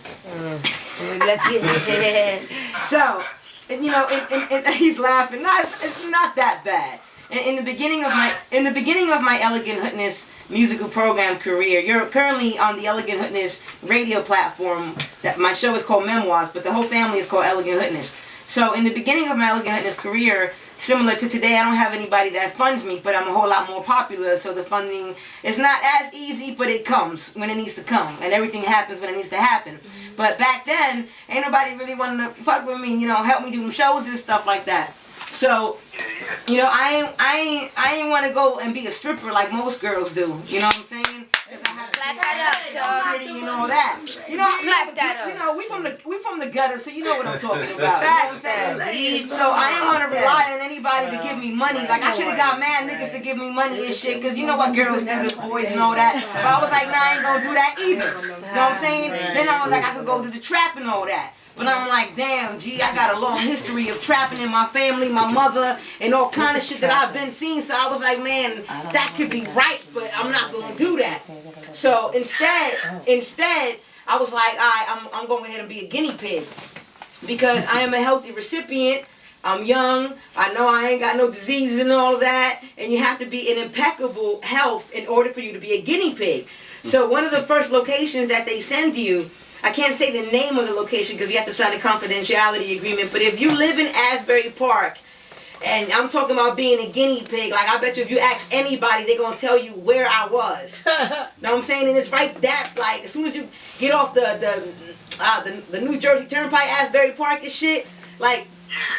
F: Let's get it.
H: So, and, you know, and he's laughing. No, it's not that bad. In the beginning of my Elegant Hoodness musical program career, you're currently on the Elegant Hoodness radio platform. That my show is called Memoirs, but the whole family is called Elegant Hoodness. So in the beginning of my Elegant Hoodness career, similar to today, I don't have anybody that funds me, but I'm a whole lot more popular, so the funding is not as easy, but it comes when it needs to come, and everything happens when it needs to happen. But back then, ain't nobody really wanting to fuck with me, you know, help me do them shows and stuff like that. So, you know, I ain't want to go and be a stripper like most girls do. You know what I'm saying?
F: Clap that up, Chuck.
H: Pretty and all that. You know,
F: Clap that up.
H: You know, we from the gutter, so you know what I'm talking about.
F: Facts,
H: You know what I'm saying? So I didn't want to rely on anybody to give me money. Like, I should have got mad niggas to give me money and shit, because you know what girls do to boys and all that. But I was like, nah, I ain't gonna do that either. You know what I'm saying? Then I was like, I could go to the trap and all that. But I'm like, damn, G, I got a long history of trapping in my family, my mother, and all kind of shit that I've been seeing. So I was like, man, that could be right, but I'm not gonna do that. So instead, I was like, I'm going ahead and be a guinea pig, because I am a healthy recipient. I'm young. I know I ain't got no diseases and all of that, and you have to be in impeccable health in order for you to be a guinea pig. So one of the first locations that they send you, I can't say the name of the location because you have to sign a confidentiality agreement, but if you live in Asbury Park, and I'm talking about being a guinea pig, like I bet you if you ask anybody, they're going to tell you where I was. Know what I'm saying? And it's right that, like, as soon as you get off the New Jersey Turnpike, Asbury Park and shit, like,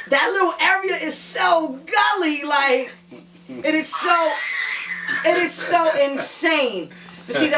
H: that little area is so gully, like, it is so insane. But see,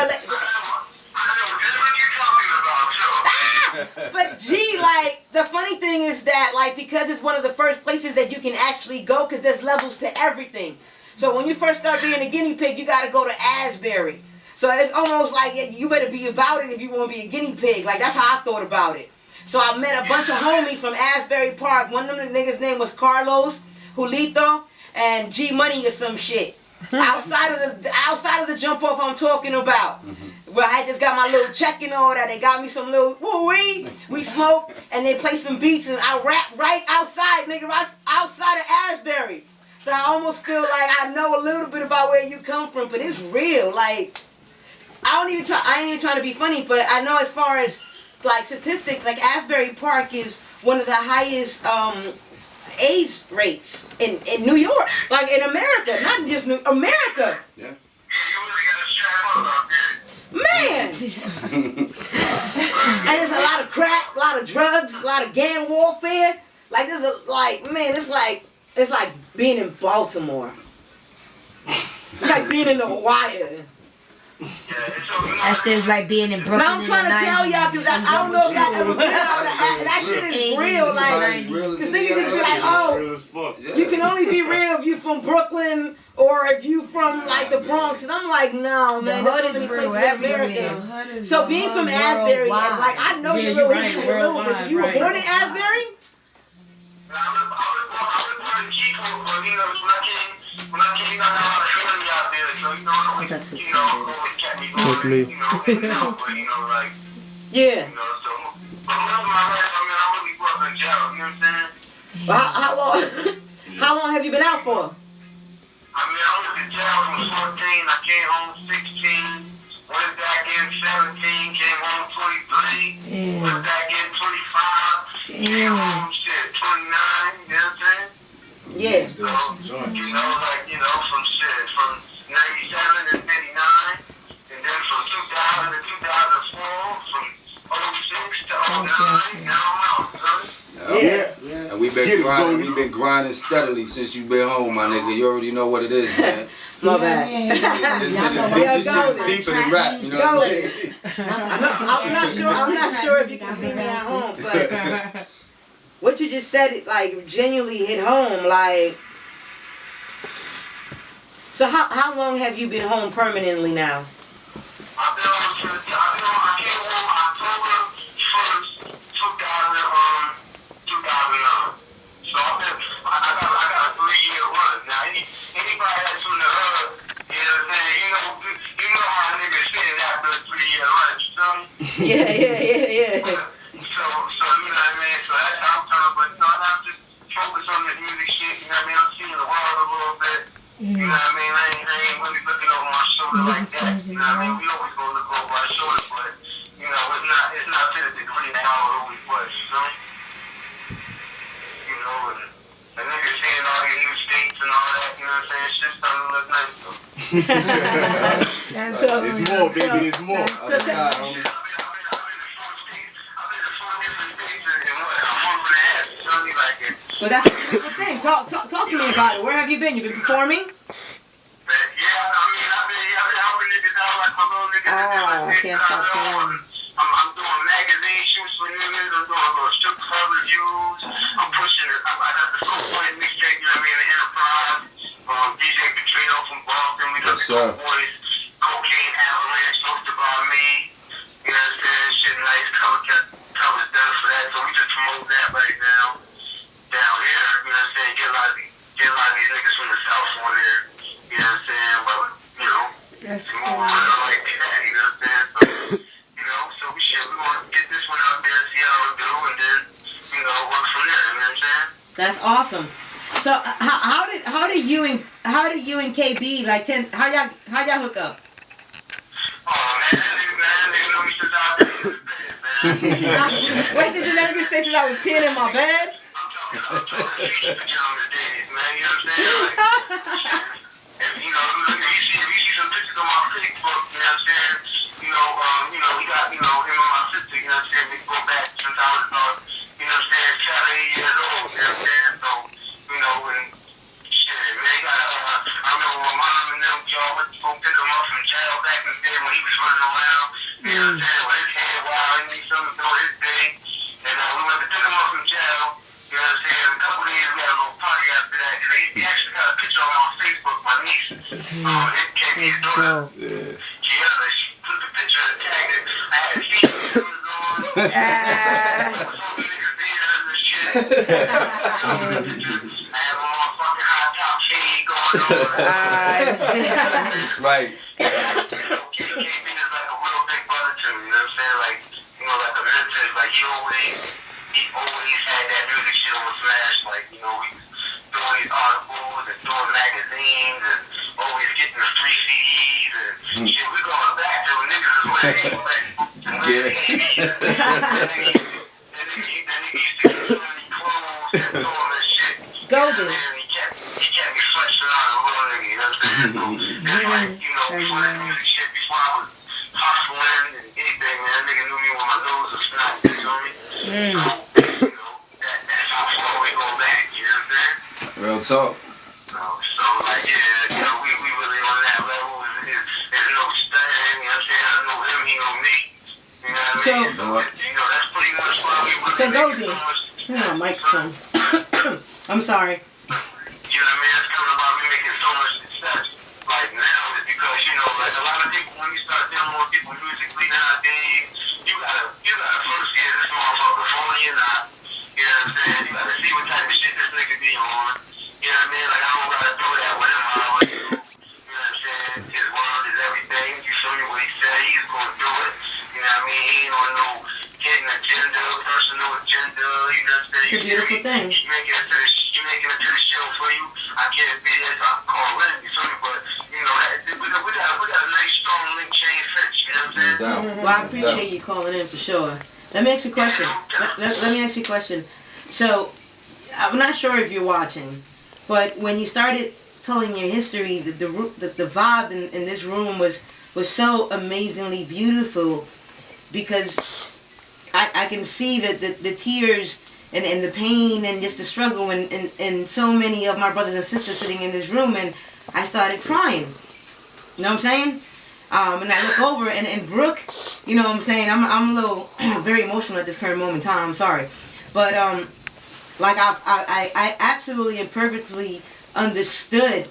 H: but gee, like, the funny thing is that, like, because it's one of the first places that you can actually go, because there's levels to everything. So when you first start being a guinea pig, you got to go to Asbury. So it's almost like you better be about it if you want to be a guinea pig. Like, that's how I thought about it. So I met a bunch of homies from Asbury Park. One of them niggas' name was Carlos, Julito, and G Money or some shit. outside of the jump off I'm talking about. Well, I just got my little check and all that. They got me some little woo-wee. We smoke and they play some beats and I rap right outside, nigga. outside of Asbury. So I almost feel like I know a little bit about where you come from, but it's real. Like, I ain't even trying to be funny, but I know as far as like statistics, like Asbury Park is one of the highest AIDS rates in New York, like in America, not just America.
D: Yeah.
H: Man, and there's a lot of crack, a lot of drugs, a lot of gang warfare. Like there's it's like being in Baltimore. It's like being in the wire.
F: That shit's like being in Brooklyn.
H: But I'm trying to tell y'all because I don't know if y'all ever been out there. That shit is real. Like, because niggas just be like, oh, you can only be real if you from Brooklyn or if you from like the Bronx. And I'm like, no, man.
F: The hood is real everywhere.
H: So being from Asbury, and like I know your little history a little bit. So you were born in Asbury?
G: That's his favorite.
C: That's me.
H: Yeah. Well, how long have you been out for?
I: I was in jail when I was 14, I came home 16, went back in 17, came home 23, went back in 25, came home 29, you know what I'm saying?
H: Yeah.
I: So, from 97 and 59, and then from 2000 to 2004, from 06 to 09, now I'm out, son.
C: Yeah.
D: And we've been grinding steadily since you've been home, my nigga. You already know what it is, man.
H: My bad.
D: This shit is deeper than rap, you know what I mean?
H: I'm not sure if you can see me at home, but what you just said, it like genuinely hit home. Like, so how long have you been home permanently now?
I: I've been home since I came home October 1st, 2009. So I got a 3-year run. Now anybody that's from the hood, you know what I'm saying? You know how niggas sitting after a 3-year run, you feel me?
H: Yeah.
I: So you know what I mean? So that's how I'm coming, but no, I'm just focused on the music shit, you know what I mean? I'm seeing the world a little bit. You know what I mean? I ain't really looking over my shoulder like that. You know what I mean? We always gonna look over our shoulder, but you know, it's not to the degree that I always was, you know? You know, and niggas seeing all these new states and all that, you know what I'm saying? Shit's starting to look nice though.
E: It's more, baby, it's more.
D: Other side, homie.
H: Well, that's a beautiful thing. Talk to me about it. Where have you been? You been performing?
G: Oh, I can't stop hearing.
I: I'm doing magazine shoots for niggas. I'm doing little strip club reviews. I'm pushing it. I got the School Point mixtape, you know what I mean, the Enterprise. DJ Petrino from Boston. We got the Boys. Cocaine Avalanche hosted by me. You know what I'm saying? Shit nice. Cover's done for that. So we just promote that right now. Down here, you know what I'm saying? Get a lot of these niggas from the South on there. You know what I'm saying? But, you know,
G: That's
I: more
G: cool.
I: like that, you know what I'm saying? So, we want to get this one out there, see how it do, and then, work from there, you know what I'm saying?
H: That's awesome. So how did you and KB like how y'all hook up?
I: Oh man, they know each other, man.
H: Wait, did the nigga say since I was peeing in my bed?
I: I'm talking future pajamas days, man, you know what I'm saying? If you see some pictures on my Facebook, you know what I'm saying? We got, him and my sister, you know what I'm saying? We go back since I was about, 7, 8 years old, you know what I'm saying? So, and shit, man, I remember my mom and them, y'all went to go pick him up from jail back in the day when he was running around, you know what I'm saying? With his head wild, he needs something to do his thing. And we went to pick him up from jail, you know what I'm saying? A couple of years, we had a little party after that, and he actually got a picture on my Facebook, my niece. It came his daughter. She took the picture and tagged it. I had feet on. I was hoping niggas beers and shit. I had a motherfucking high top shade going on.
D: That's right.
I: KB is like a real big brother to me, you know what I'm saying? Like a vintage, like he always had that music shit on Smash, like, these articles and doing magazines and always getting the free CDs and shit. We going back to when niggas was wearing that nigga used to get so many clothes and all that shit.
H: Golden.
I: He kept me flexing on a little nigga, you know what I'm saying? So, that's like, you know, before that music shit, before I was hustling and anything, man, that nigga knew me when my nose was snot, you know me? So, you know, that's how far we go back, you know what I'm saying?
D: Real talk.
I: So like, yeah, you know, we really on that level. There's no stain, you know what I'm saying? I know him, he know me. You know what I mean? So, you know, that's pretty much why we really
H: So Goldie.
G: It's not a microphone.
H: I'm sorry.
I: You know what I mean? It's coming about me making so much success. Like now, is because, you know, like a lot of people, when you start dealing with people musically nowadays, you gotta first see if this motherfucker phony or not. You know what I'm saying? You gotta see what type of shit this nigga be on. You know what I mean? Like, I don't gotta do that with him. I always do. You know what I'm saying? His word is everything. You show me what he said, he's gonna do it. You know what I mean? He ain't on no hidden agenda, personal agenda. You know what I'm saying?
H: It's a beautiful thing.
I: You making it to the show for you. I can't be there, so I can call in. You feel me? But, you know, we got a nice, strong link chain fix. You know what I'm saying?
H: Well, I appreciate you calling in for sure. Let me ask you a question. Let me ask you a question. So, I'm not sure if you're watching, but when you started telling your history, the vibe in this room was so amazingly beautiful, because I can see that the tears and the pain and just the struggle and so many of my brothers and sisters sitting in this room, and I started crying. You know what I'm saying? And I look over and Brook, you know what I'm saying? I'm a little very emotional at this current moment in time. I'm sorry, but like I absolutely and perfectly understood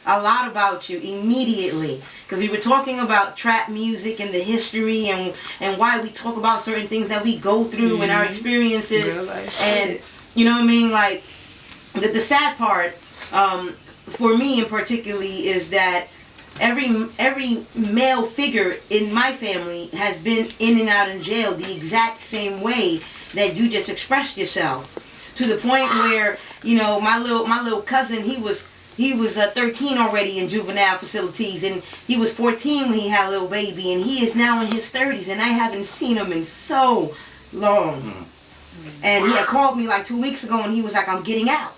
H: a lot about you immediately, because we were talking about trap music and the history and why we talk about certain things that we go through and our experiences, and you know what I mean, like the sad part for me in particularly is that every male figure in my family has been in and out in jail the exact same way that you just expressed yourself, to the point where, you know, my little cousin, he was 13 already in juvenile facilities, and he was 14 when he had a little baby, and he is now in his 30s, and I haven't seen him in so long. And he had called me like 2 weeks ago, and he was like, I'm getting out.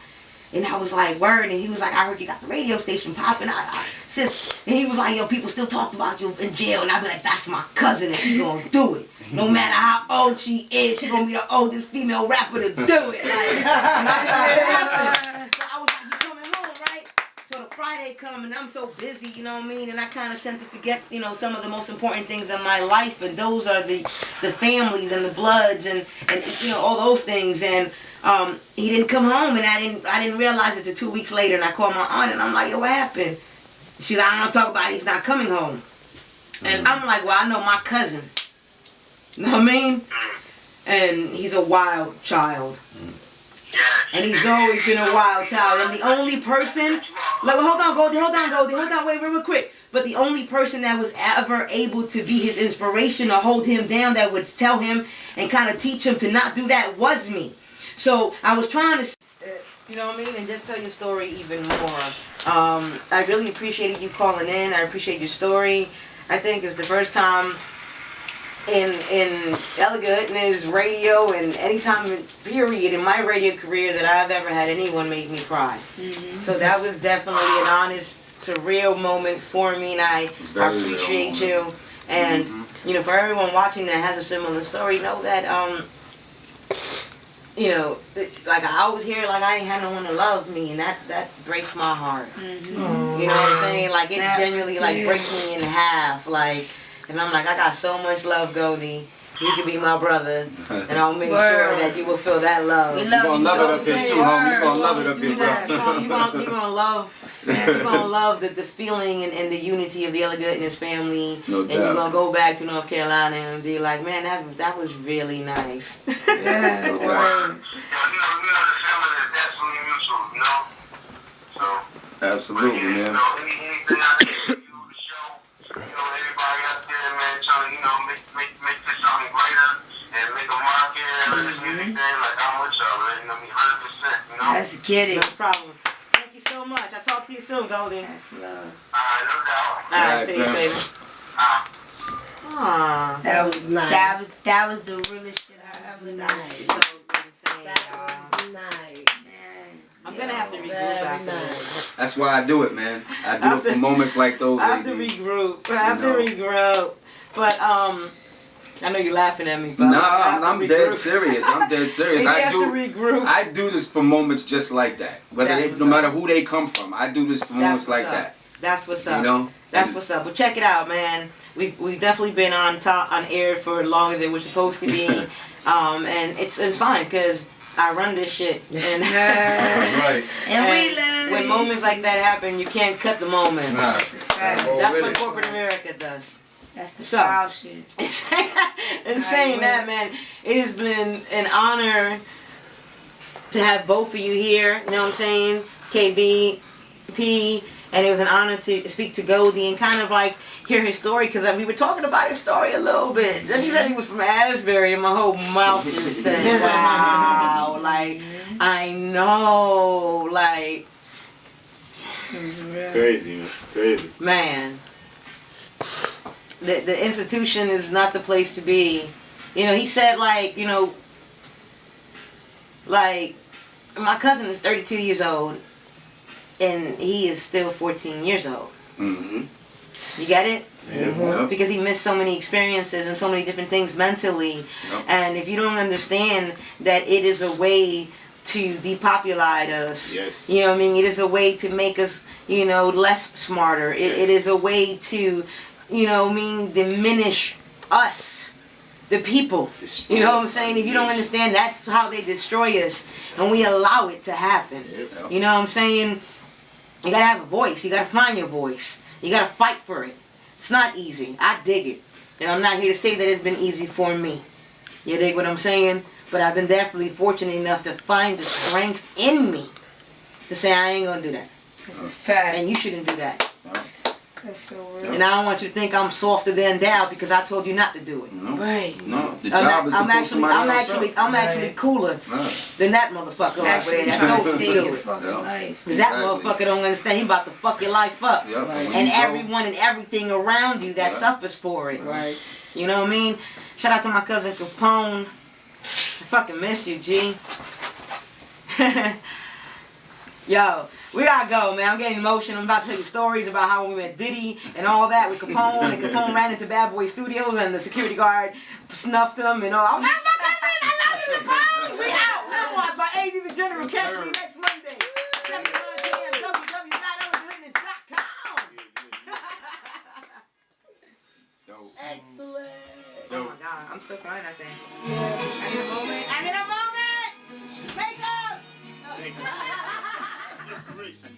H: And I was like, word. And he was like, I heard you got the radio station popping. And he was like, yo, people still talked about you in jail. And I'd be like, that's my cousin, and she's gonna do it. No matter how old she is, she's gonna be the oldest female rapper to do it. Like, and I started laughing. So I was like, you coming home, right? So the Friday come, and I'm so busy, you know what I mean? And I kind of tend to forget, you know, some of the most important things in my life. And those are the families and the bloods and you know, all those things. And he didn't come home, and I didn't realize it till 2 weeks later, and I called my aunt, and I'm like, yo, what happened? She's like, I don't talk about it, he's not coming home. And I'm like, well, I know my cousin. You know what I mean? And he's a wild child. And he's always been a wild child. And the only person, like, hold on, Goldie, wait, real quick. But the only person that was ever able to be his inspiration or hold him down, that would tell him and kind of teach him to not do that, was me. So I was trying to, you know what I mean, and just tell your story even more. I really appreciated you calling in. I appreciate your story. I think it's the first time in Goodness radio and any time period in my radio career that I've ever had anyone make me cry. So that was definitely an honest, surreal moment for me, and I appreciate you. And you know, for everyone watching that has a similar story, know that you know, like I always hear, like I ain't had no one to love me, and that breaks my heart. You know what I'm saying? Like it genuinely like breaks me in half. Like, and I'm like, I got so much love, Goldie. You can be my brother, and I'll make sure that you will feel that love.
D: You're gonna love it up here too, homie. You're gonna love it up here, bro.
H: You're gonna love the feeling and the unity of the Goodness family.
D: No doubt.
H: And you're gonna go back to North Carolina and be like, man, that was really nice.
I: Yeah, no doubt. You know, the family is absolutely mutual, you know? So,
D: absolutely, man.
I: You know, anything I can do to show, you know, everybody out there, man, trying to, you know, make this something greater and make a market and this music thing, like I'm with y'all, man. You know what I mean? 100%, you know?
A: Let's get it.
H: No problem. so much. I'll talk to you soon, Goldie.
F: That's love.
I: No doubt.
H: All right,
D: All right,
H: peace,
D: fam.
H: baby. Aww.
G: That was nice.
F: That was the realest shit I ever done.
G: Nice.
H: So insane,
G: That
H: y'all.
G: was nice.
H: I'm gonna have to regroup after this.
D: That's why I do it, man. I do it for moments like those.
H: I have to
D: AD.
H: regroup. I have
D: know.
H: to regroup. But I know you're laughing at me, but
D: No,
H: I have to
D: I'm
H: regroup.
D: dead serious. I'm dead serious.
H: He
D: I
H: has
D: do.
H: to regroup.
D: I do this for moments just like that. Whether
H: That's
D: they,
H: what's
D: no
H: up.
D: matter who they come from, I do this for moments
H: what's
D: like
H: up.
D: that.
H: That's what's up.
D: You know.
H: That's what's up. Well, check it out, man. We've definitely been on air for longer than we're supposed to be, and it's fine because I run this shit. And
J: That's right.
F: And we love
H: when
F: this
H: moments like
F: shit.
H: that happen, you can't cut the moment.
J: Nah.
F: That's a fact.
J: Roll
H: That's
J: with
H: what
J: it.
H: corporate America does.
F: That's the
H: So-
F: foul shit.
H: In saying that, man, it has been an honor to have both of you here. You know what I'm saying? KB, P, and it was an honor to speak to Goldie and kind of like hear his story because we were talking about his story a little bit. Then he said he was from Asbury, and my whole mouth just said, "Wow!" Like I know, like
F: It was real.
E: Crazy, man. Crazy.
H: man. The institution is not the place to be. You know, he said like, you know, like my cousin is 32 years old and he is still 14 years old.
D: Mm-hmm.
H: You get it?
D: Yep.
H: Because he missed so many experiences and so many different things mentally.
D: Yep.
H: And if you don't understand that it is a way to depopulate us,
E: Yes.
H: you know what I mean? It is a way to make us, you know, less smarter. It is a way to, you know what I mean, diminish us, the people.
E: Destroy
H: You know what I'm saying? If you don't
E: nation.
H: understand, that's how they destroy us. And we allow it to happen.
E: Yep.
H: You know what I'm saying? You gotta have a voice. You gotta find your voice. You gotta fight for it. It's not easy. I dig it. And I'm not here to say that it's been easy for me. You dig what I'm saying? But I've been definitely fortunate enough to find the strength in me to say I ain't gonna do that.
F: That's a fact.
H: And you shouldn't do that.
F: That's so real.
H: And I don't want you to think I'm softer than Dow because I told you not to do it.
D: No.
F: Right.
D: No. The job is to pull somebody else up.
H: I'm actually cooler
D: Right.
H: than that motherfucker over
F: Actually
H: there that
F: trying to
H: told
F: save
H: you to
F: your
H: do it.
F: fucking
D: Yeah.
F: life.
H: Because that
D: Exactly.
H: motherfucker don't understand. He about to fuck your life up.
D: Yep.
H: And
D: When you go-
H: everyone and everything around you that
D: Yeah.
H: suffers for it.
G: Right.
H: You know what I mean? Shout out to my cousin Capone. I fucking miss you, G. Yo, we gotta go, man. I'm getting emotional. I'm about to tell you stories about how we met Diddy and all that with Capone. And Capone ran into Bad Boy Studios and the security guard snuffed him and all. I was like, that's my cousin. I love you, Capone. We out. Memoirs by AD the General.
D: Yes,
H: Catch
D: sir.
H: me next Monday. 7 p.m. www.hoodness.com.
D: Dope.
G: Excellent.
H: Oh my God, I'm still crying, I think. I need a moment. I need a moment. Wake up.
E: Inspiration.